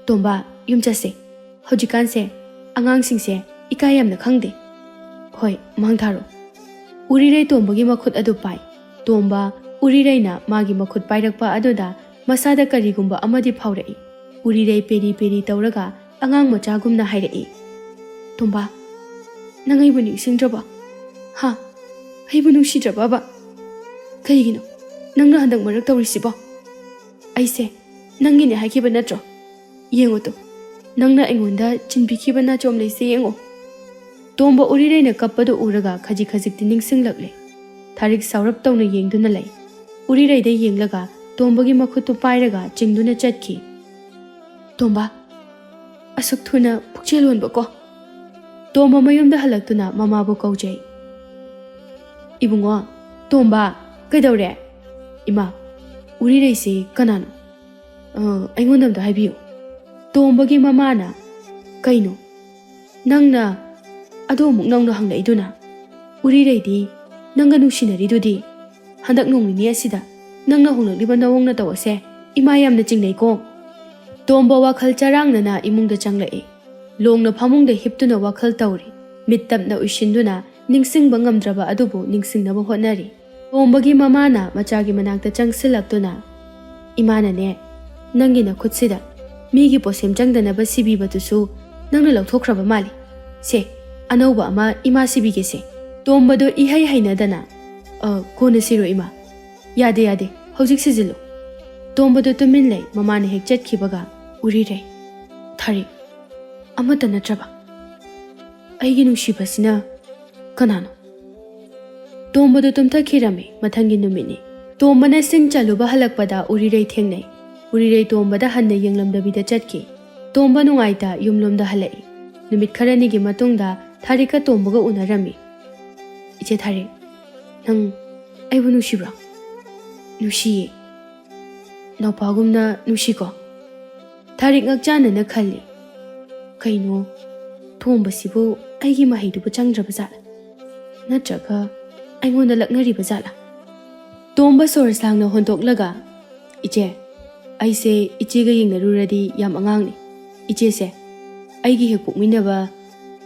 ꯇꯣꯝꯕ, ꯌꯨꯝ ꯆꯠꯁꯦ꯫ ꯍꯧꯖꯤꯛꯀꯥꯟꯁꯦ ꯑꯉꯥꯡꯁꯤꯡꯁꯦ ꯏꯀꯥꯏ ꯌꯥꯝꯅ ꯈꯪꯗꯦ꯫ ꯍꯣꯏ, ꯃꯥꯡ ꯊꯥꯔꯣ꯫ ꯎꯔꯤꯔꯩ ꯇꯣꯝꯕꯒꯤ ꯃꯈꯨꯠ ꯑꯗꯨ ꯄꯥꯏ꯫ ꯇꯣꯝꯕ ꯎꯔꯤꯔꯩꯅ ꯃꯥꯒꯤ ꯃꯈꯨꯠ ꯄꯥꯏꯔꯛꯄ ꯑꯗꯨꯗ ꯃꯁꯥꯗ ꯀꯔꯤꯒꯨꯝꯕ ꯑꯃꯗꯤ ꯐꯥꯎꯔꯛꯏ꯫ ꯎꯔꯤꯔꯩ ꯄꯦꯔꯤ ꯄꯦꯔꯤ ꯇꯧꯔꯒ ꯑꯉꯥꯡ ꯃꯆꯥꯒꯨꯝꯅ ꯍꯥꯏꯔꯛꯏ, ꯇꯣꯝꯕ, ꯅꯪ ꯑꯩꯕꯨ ꯅꯤꯡꯁꯤꯡꯗ꯭ꯔꯕ? ꯍꯥ, ꯑꯩꯕꯨ ꯅꯨꯡꯁꯤꯗ꯭ꯔꯕꯕ? ꯀꯩꯒꯤꯅꯣ ꯅꯪꯅ ꯍꯟꯗꯛ ꯃꯔꯛ ꯇꯧꯔꯤꯁꯤꯕꯣ? ꯑꯩꯁꯦ ꯅꯪꯒꯤꯅꯦ ꯍꯥꯏꯈꯤꯕ ꯅꯠꯇ꯭ꯔꯣ? ꯌꯦꯡꯉꯣ ꯇꯨ, ꯅꯪꯅ ꯑꯩꯉꯣꯟꯗ ꯆꯤꯟꯕꯤꯈꯤꯕ ꯅꯥꯆꯣꯝ ꯂꯩꯁꯦ ꯌꯦꯡꯉꯣ꯫ ꯇꯣꯝꯕ ꯎꯔꯤꯔꯩꯅ ꯀꯞꯄꯗꯨ ꯎꯔꯒ ꯈꯖꯤꯛ ꯈꯖꯤꯛꯇꯤ ꯅꯤꯡꯁꯤꯡꯂꯛꯂꯦ꯫ ꯊꯥꯔꯤꯛ ꯁꯥꯎꯔꯞ ꯇꯧꯅ ꯌꯦꯡꯗꯨꯅ ꯂꯩ꯫ ꯎꯔꯤꯔꯩꯗ ꯌꯦꯡꯂꯒ ꯇꯣꯝꯕꯒꯤ ꯃꯈꯨꯠꯇꯨ ꯄꯥꯏꯔꯒ ꯆꯤꯡꯗꯨꯅ ꯆꯠꯈꯤ꯫ ꯇꯣꯝꯕ, ꯑꯁꯨꯛ ꯊꯨꯅ ꯄꯨꯛꯆꯦꯜ ꯑꯣꯟꯕꯀꯣ? ꯇꯣꯝꯕ ꯃꯌꯨꯝꯗ ꯍꯜꯂꯛꯇꯨꯅ ꯃꯃꯥꯕꯨ ꯀꯧꯖꯩ꯫ ꯏꯕꯨꯡꯉꯣ, ꯇꯣꯝꯕ, ꯀꯩꯗꯧꯔꯦ? ꯏꯃꯥ, ꯎꯔꯤꯔꯩꯁꯤ ꯀꯅꯥꯅꯣ? ꯑꯩꯉꯣꯟꯗ ꯑꯝꯇ ꯍꯥꯏꯕꯤꯌꯨ꯫ ꯇꯣꯝꯕꯒꯤ ꯃꯃꯥꯅ, ꯀꯩꯅꯣ ꯅꯪꯅ ꯑꯗꯨ ꯑꯃꯨꯛ ꯅꯧꯅ ꯍꯪꯂꯛꯏꯗꯨꯅ? ꯎꯔꯤꯔꯩꯗꯤ ꯅꯪꯒ ꯅꯨꯡꯁꯤꯅꯔꯤꯗꯨꯗꯤ? ꯍꯟꯗꯛ ꯅꯣꯡ ꯅꯤꯅꯤ ꯑꯁꯤꯗ ꯅꯪꯅ ꯍꯣꯡꯂꯛꯂꯤꯕ ꯅꯑꯣꯡ ꯅꯇꯧ ꯑꯁꯦ ꯏꯃꯥ ꯌꯥꯝꯅ ꯆꯤꯡꯅꯩꯀꯣ꯫ ꯇꯣꯝꯕ ꯋꯥꯈꯜ ꯆꯔꯥꯡꯅꯅ ꯏꯃꯨꯡꯗ ꯆꯪꯂꯛꯏ꯫ ꯂꯣꯡꯅ ꯐꯃꯨꯡꯗ ꯍꯤꯞꯇꯨꯅ ꯋꯥꯈꯜ ꯇꯧꯔꯤ꯫ ꯃꯤꯠ ꯇꯞꯅ ꯎꯏꯁꯤꯟꯗꯨꯅ ꯅꯤꯡꯁꯤꯡꯕ ꯉꯝꯗ꯭ꯔꯕ ꯑꯗꯨꯕꯨ ꯅꯤꯡꯁꯤꯡꯅꯕ ꯍꯣꯠꯅꯔꯤ꯫ ꯇꯣꯝꯕꯒꯤ ꯃꯃꯥꯅ ꯃꯆꯥꯒꯤ ꯃꯅꯥꯛꯇ ꯆꯪꯁꯤꯜꯂꯛꯇꯨꯅ, ꯏꯃꯥꯅꯅꯦ, ꯅꯪꯒꯤ ꯅꯈꯨꯠꯁꯤꯗ ꯃꯤꯒꯤ ꯄꯣꯠꯁꯦꯝ ꯆꯪꯗꯅꯕ ꯁꯤꯕꯤꯕꯗꯨꯁꯨ ꯅꯪꯅ ꯂꯧꯊꯣꯛꯈ꯭ꯔꯕ ꯃꯥꯜꯂꯤ꯫ ꯁꯦ, ꯑꯅꯧꯕ ꯑꯃ ꯏꯃꯥ ꯁꯤꯕꯤꯒꯦꯁꯦ꯫ ꯇꯣꯝꯕꯗꯣ ꯏꯍꯩ ꯍꯩꯅꯗꯅ, ꯀꯣꯟꯅ ꯁꯤꯔꯣ ꯏꯃꯥ꯫ ꯌꯥꯗꯦ ꯌꯥꯗꯦ, ꯍꯧꯖꯤꯛ ꯁꯤꯖꯤꯜꯂꯨ꯫ ꯇꯣꯝꯕꯗꯣ ꯇꯨꯃꯤꯟ ꯂꯩ꯫ ꯃꯃꯥꯅ ꯍꯦꯛ ꯆꯠꯈꯤꯕꯒ, ꯎꯔꯤꯔꯩ, ꯊꯥꯔꯤꯛ, ꯑꯃꯠꯇ ꯅꯠꯇ꯭ꯔꯕ? ꯑꯩꯒꯤ ꯅꯨꯡꯁꯤꯕꯁꯤꯅ ꯀꯅꯥꯅꯣ? ꯇꯣꯝꯕꯗꯣ ꯇꯨꯝꯊꯈꯤꯔꯝꯃꯤ꯫ ꯃꯊꯪꯒꯤ ꯅꯨꯃꯤꯠꯅꯤ꯫ ꯇꯣꯝꯕꯅ ꯁꯤꯡ ꯆꯜꯂꯨꯕ ꯍꯜꯂꯛꯄꯗ ꯎꯔꯤꯔꯩ ꯊꯦꯡꯅꯩ꯫ ꯎꯔꯤꯔꯩ ꯇꯣꯝꯕꯗ ꯍꯟꯅ ꯌꯦꯡꯂꯝꯗꯕꯤꯗ ꯆꯠꯈꯤ꯫ ꯇꯣꯝꯕ ꯅꯨꯡꯉꯥꯏꯇ ꯌꯨꯝꯂꯣꯝꯗ ꯍꯜꯂꯛꯏ꯫ ꯅꯨꯃꯤꯠ ꯈꯔꯅꯤꯒꯤ ꯃꯇꯨꯡꯗ ꯊꯥꯔꯤꯛꯀ ꯇꯣꯝꯕꯒ ꯎꯅꯔꯝꯃꯤ꯫ ꯏꯆꯦ ꯊꯥꯔꯤꯛ, ꯅꯪ ꯑꯩꯕꯨ ꯅꯨꯡꯁꯤꯕ꯭ꯔꯣ? ꯅꯨꯡꯁꯤꯌꯦ, ꯅꯥꯎꯄꯥꯒꯨꯝꯅ ꯅꯨꯡꯁꯤꯀꯣ? ꯊꯥꯔꯤꯛ ꯉꯛꯆꯥꯟꯅꯅ ꯈꯜꯂꯤ꯫ ꯀꯩꯅꯣ, ꯊꯣꯝꯕꯁꯤꯕꯨ ꯑꯩꯒꯤ ꯃꯍꯩꯗꯨꯕꯨ ꯆꯪꯗ꯭ꯔꯕ ꯖꯥꯠꯂꯥ? ꯅꯠꯇ꯭ꯔꯒ ꯑꯩꯉꯣꯟꯗ ꯂꯛꯅꯔꯤꯕ ꯖꯥꯠꯂꯥ? ꯇꯣꯝꯕ ꯁꯣꯔ ꯁꯥꯡꯅ ꯍꯣꯟꯗꯣꯛꯂꯒ, ꯏꯆꯦ, ꯑꯩꯁꯦ ꯏꯆꯦꯒ ꯌꯦꯡꯅꯔꯨꯔꯗꯤ ꯌꯥꯝ ꯑꯉꯥꯡꯅꯤ꯫ ꯏꯆꯦꯁꯦ ꯑꯩꯒꯤ ꯍꯦꯛ ꯄꯣꯛꯃꯤꯟꯅꯕ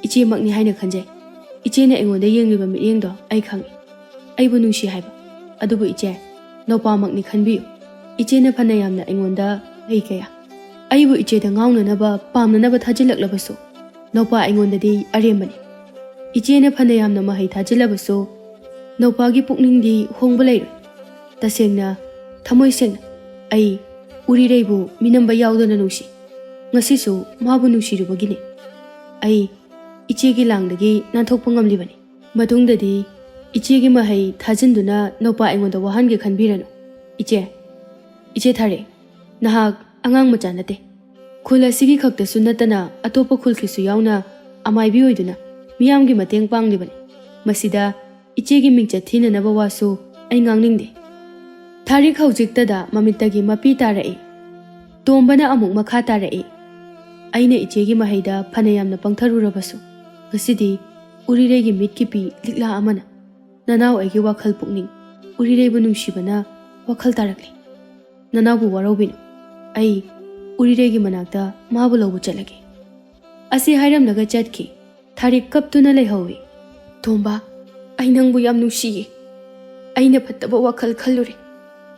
ꯏꯆꯦꯃꯛꯅꯤ ꯍꯥꯏꯅ ꯈꯟꯖꯩ꯫ ꯏꯆꯦꯅ ꯑꯩꯉꯣꯟꯗ ꯌꯦꯡꯂꯤꯕ ಮಿꯠꯌꯦꯡꯗꯣ ꯑꯩ ꯈꯪꯏ꯫ ꯑꯩꯕꯨ ꯅꯨꯡꯁꯤ ꯍꯥꯏꯕ, ꯑꯗꯨꯕꯨ ꯏꯆꯦ, ꯅꯧꯄꯥꯃꯛꯅꯤ ꯈꯟꯕꯤꯌꯨ꯫ ꯏꯆꯦꯅ ꯐꯅ ꯌꯥꯝꯅ ꯑꯩꯉꯣꯟꯗ ꯂꯩ ꯀꯌꯥ ꯑꯩꯕꯨ ꯏꯆꯦꯗ ꯉꯥꯎꯅꯅꯕ ꯄꯥꯝꯅꯅꯕ ꯊꯥꯖꯤꯜꯂꯛꯂꯕꯁꯨ ꯅꯧꯄꯥ ꯑꯩꯉꯣꯟꯗꯗꯤ ꯑꯔꯦꯝꯕꯅꯤ꯫ ꯏꯆꯦꯅ ꯐꯅ ꯌꯥꯝꯅ ꯃꯍꯩ ꯊꯥꯖꯤꯜꯂꯕꯁꯨ ꯅꯧꯄꯥꯒꯤ ꯄꯨꯛꯅꯤꯡꯗꯤ ꯍꯣꯡꯕ ꯂꯩꯔꯣꯏ꯫ ꯇꯁꯦꯡꯅ ꯊꯃꯣꯏ ꯁꯦꯡꯅ ꯑꯩ ꯎꯔꯤꯔꯩꯕꯨ ꯃꯤꯅꯝꯕ ꯌꯥꯎꯗꯅ ꯅꯨꯡꯁꯤ꯫ ꯉꯁꯤꯁꯨ ꯃꯥꯕꯨ ꯅꯨꯡꯁꯤꯔꯨꯕꯒꯤꯅꯤ ꯑꯩ ꯏꯆꯦꯒꯤ ꯂꯥꯡꯗꯒꯤ ꯅꯥꯟꯊꯣꯛꯄ ꯉꯝꯂꯤꯕꯅꯤ꯫ ꯃꯇꯨꯡꯗꯗꯤ ꯏꯆꯦꯒꯤ ꯃꯍꯩ ꯊꯥꯖꯤꯟꯗꯨꯅ ꯅꯧꯄꯥ ꯑꯩꯉꯣꯟꯗ ꯋꯥꯍꯟꯒꯦ ꯈꯟꯕꯤꯔꯅꯨ꯫ ꯏꯆꯦ ꯊꯥꯔꯤꯛ, ꯅꯍꯥꯛ ꯑꯉꯥꯡ ꯃꯆꯥ ꯅꯠꯇꯦ꯫ ꯈꯨꯜ ꯑꯁꯤꯒꯤ ꯈꯛꯇꯁꯨ ꯅꯠꯇꯅ ꯑꯇꯣꯞꯄ ꯈꯨꯜꯒꯤꯁꯨ ꯌꯥꯎꯅ ꯑꯃꯥꯏꯕꯤ ꯑꯣꯏꯗꯨꯅ ꯃꯤꯌꯥꯝꯒꯤ ꯃꯇꯦꯡ ꯄꯥꯡꯂꯤꯕꯅꯤ꯫ ꯃꯁꯤꯗ ꯏꯆꯦꯒꯤ ꯃꯤꯡꯆꯠ ꯊꯤꯅꯅꯕ ꯋꯥꯁꯨ ꯑꯩ ꯉꯥꯡꯅꯤꯡꯗꯦ꯫ ꯊꯥꯔꯤꯛ ꯍꯧꯖꯤꯛꯇꯗ ꯃꯃꯤꯠꯇꯒꯤ ꯃꯄꯤ ꯇꯥꯔꯛꯏ꯫ ꯇꯣꯝꯕꯅ ꯑꯃꯨꯛ ꯃꯈꯥ ꯇꯥꯔꯛꯏ꯫ ꯑꯩꯅ ꯏꯆꯦꯒꯤ ꯃꯍꯩꯗ ꯐꯅ ꯌꯥꯝꯅ ꯄꯪꯊꯔꯨꯔꯕꯁꯨ ꯉꯁꯤꯗꯤ ꯎꯔꯤꯔꯩꯒꯤ ꯃꯤꯠꯀꯤ ꯄꯤ ꯂꯤꯛꯂꯥ ꯑꯃꯅ ꯅꯅꯥꯎ ꯑꯩꯒꯤ ꯋꯥꯈꯜ ꯄꯨꯛꯅꯤꯡ ꯎꯔꯤꯔꯩꯕꯨ ꯅꯨꯡꯁꯤꯕꯅ ꯋꯥꯈꯜ ꯇꯥꯔꯛꯂꯤ꯫ ꯅꯅꯥꯎꯕꯨ ꯋꯥꯔꯧꯕꯤꯅꯨ, ꯑꯩ ꯎꯔꯤꯔꯩꯒꯤ ꯃꯅꯥꯛꯇ ꯃꯥꯕꯨ ꯂꯧꯕ ꯆꯠꯂꯒꯦ꯫ ꯑꯁꯤ ꯍꯥꯏꯔꯝꯂꯒ ꯆꯠꯈꯤ꯫ ꯊꯥꯔꯤꯛ ꯀꯞꯇꯨꯅ ꯂꯩꯍꯧꯏ꯫ ꯇꯣꯝꯕ, ꯑꯩ ꯅꯪꯕꯨ ꯌꯥꯝ ꯅꯨꯡꯁꯤꯌꯦ꯫ ꯑꯩꯅ ꯐꯠꯇꯕ ꯋꯥꯈꯜ ꯈꯜꯂꯨꯔꯦ꯫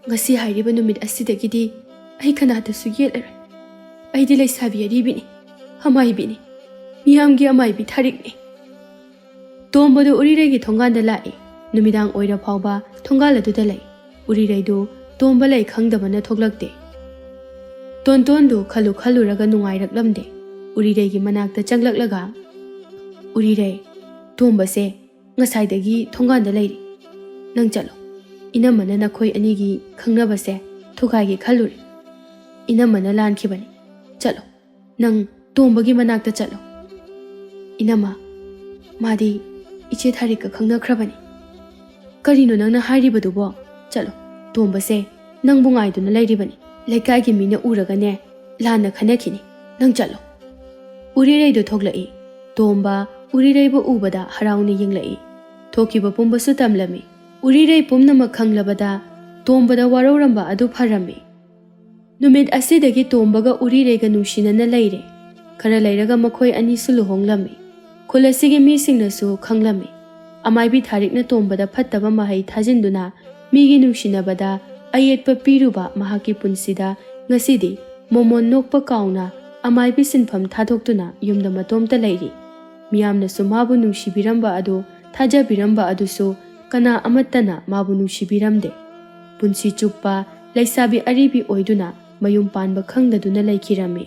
ꯉꯁꯤ ꯍꯥꯏꯔꯤꯕ ꯅꯨꯃꯤꯠ ꯑꯁꯤꯗꯒꯤꯗꯤ ꯑꯩ ꯀꯅꯥꯗꯁꯨ ꯌꯦꯠꯂꯔꯣꯏ꯫ ꯑꯩꯗꯤ ꯂꯩꯁꯥꯕꯤ ꯑꯔꯤꯕꯤꯅꯤ, ꯑꯃꯥꯏꯕꯤꯅꯤ, ꯃꯤꯌꯥꯝꯒꯤ ꯑꯃꯥꯏꯕꯤ ꯊꯥꯔꯤꯛꯅꯤ꯫ ꯇꯣꯝꯕꯗꯨ ꯎꯔꯤꯔꯩꯒꯤ ꯊꯣꯡꯒꯥꯟꯗ ꯂꯥꯛꯏ꯫ ꯅꯨꯃꯤꯗꯥꯡ ꯑꯣꯏꯔ ꯐꯥꯎꯕ ꯊꯣꯡꯒꯥꯜ ꯑꯗꯨꯗ ꯂꯩ꯫ ꯎꯔꯤꯔꯩꯗꯨ ꯇꯣꯝꯕ ꯂꯩ ꯈꯪꯗꯕꯅ ꯊꯣꯛꯂꯛꯇꯦ꯫ ꯇꯣꯟꯇꯣꯟꯗꯨ ꯈꯜꯂꯨꯔꯒ ꯅꯨꯡꯉꯥꯏꯔꯛꯂꯝꯗꯦ꯫ ꯎꯔꯤꯔꯩꯒꯤ ꯃꯅꯥꯛꯇ ꯆꯪꯂꯛꯂꯒ, ꯎꯔꯤꯔꯩ, ꯇꯣꯝꯕꯁꯦ ꯉꯁꯥꯏꯗꯒꯤ ꯊꯣꯡꯒꯥꯟꯗ ꯂꯩꯔꯤ꯫ ꯅꯪ ꯆꯠꯂꯣ꯫ ꯏꯅꯝꯃꯅ ꯅꯈꯣꯏ ꯑꯅꯤꯒꯤ ꯈꯪꯅꯕꯁꯦ ꯊꯨꯒꯥꯏꯒꯦ ꯈꯜꯂꯨꯔꯤ꯫ ꯏꯅꯝꯃꯅ ꯂꯥꯟꯈꯤꯕꯅꯤ꯫ ꯆꯠꯂꯣ, ꯅꯪ ꯇꯣꯝꯕꯒꯤ ꯃꯅꯥꯛꯇ ꯆꯠꯂꯣ꯫ ꯏꯅꯝꯃ, ꯃꯥꯗꯤ ꯏꯆꯦ ꯊꯥꯔꯤꯛꯀ ꯈꯪꯅꯈ꯭ꯔꯕꯅꯤ꯫ ꯀꯔꯤꯅꯣ ꯅꯪꯅ ꯍꯥꯏꯔꯤꯕꯗꯨꯕꯣ? ꯆꯠꯂꯣ, ꯇꯣꯝꯕꯁꯦ ꯅꯪꯕꯨ ꯉꯥꯏꯗꯨꯅ ꯂꯩꯔꯤꯕꯅꯤ. ꯂꯩꯀꯥꯏꯒꯤ ꯃꯤꯅ ꯎꯔꯒꯅꯦ ꯂꯥꯟꯅ ꯈꯟꯅꯈꯤꯅꯤ. ꯅꯪ ꯆꯠꯂꯣ. ꯎꯔꯤꯔꯩꯗꯨ ꯊꯣꯛꯂꯛꯏ. ꯇꯣꯝꯕ ꯎꯔꯤꯔꯩꯕꯨ ꯎꯕꯗ ꯍꯔꯥꯎꯅ ꯌꯦꯡꯂꯛꯏ. ꯊꯣꯛꯈꯤꯕ ꯄꯨꯝꯕꯁꯨ ꯇꯝꯂꯝꯃꯤ. ꯎꯔꯤꯔꯩ ꯄꯨꯝꯅꯃꯛ ꯈꯪꯂꯕꯗ ꯇꯣꯝꯕꯗ ꯋꯥꯔꯧꯔꯝꯕ ꯑꯗꯨ ꯐꯔꯝꯃꯤ. ꯅꯨꯃꯤꯠ ꯑꯁꯤꯗꯒꯤ ꯇꯣꯝꯕꯒ ꯎꯔꯤꯔꯩꯒ ꯅꯨꯡꯁꯤꯅꯅ ꯂꯩꯔꯦ. ꯈꯔ ꯂꯩꯔꯒ ꯃꯈꯣꯏ ꯑꯅꯤꯁꯨ ꯂꯨꯍꯣꯡꯂꯝꯃꯤ. ꯈꯨꯜ ꯑꯁꯤꯒꯤ ꯃꯤꯁꯤꯡꯅꯁꯨ ꯈꯪꯂꯝꯃꯤ. ꯑꯃꯥꯏꯕꯤ ꯊꯥꯔꯤꯛꯅ ꯇꯣꯝꯕꯗ ꯐꯠꯇꯕ ꯃꯍꯩ ꯊꯥꯖꯤꯟꯗꯨꯅ ꯃꯤꯒꯤ ꯅꯨꯡꯁꯤꯅꯕꯗ ꯑꯌꯦꯠꯄ ꯄꯤꯔꯨꯕ ꯃꯍꯥꯛꯀꯤ ꯄꯨꯟꯁꯤꯗ ꯉꯁꯤꯗꯤ ꯃꯣꯃꯣꯟ ꯅꯣꯛꯄ ꯀꯥꯎꯅ ꯑꯃꯥꯏꯕꯤ ꯁꯤꯟꯐꯝ ꯊꯥꯗꯣꯛꯇꯨꯅ ꯌꯨꯝꯗ ꯃꯇꯣꯝꯇ ꯂꯩꯔꯤ. ꯃꯤꯌꯥꯝꯅꯁꯨ ꯃꯥꯕꯨ ꯅꯨꯡꯁꯤꯕꯤꯔꯝꯕ ꯑꯗꯨ ꯊꯥꯖꯕꯤꯔꯝꯕ ꯑꯗꯨꯁꯨ ꯀꯅꯥ ꯑꯃꯠꯇꯅ ꯃꯥꯕꯨ ꯅꯨꯡꯁꯤꯕꯤꯔꯝꯗꯦ. ꯄꯨꯟꯁꯤ ꯆꯨꯞꯄ ꯂꯩꯁꯥꯕꯤ ꯑꯔꯤꯕꯤ ꯑꯣꯏꯗꯨꯅ ꯃꯌꯨꯝ ꯄꯥꯟꯕ ꯈꯪꯗꯗꯨꯅ ꯂꯩꯈꯤꯔꯝꯃꯤ.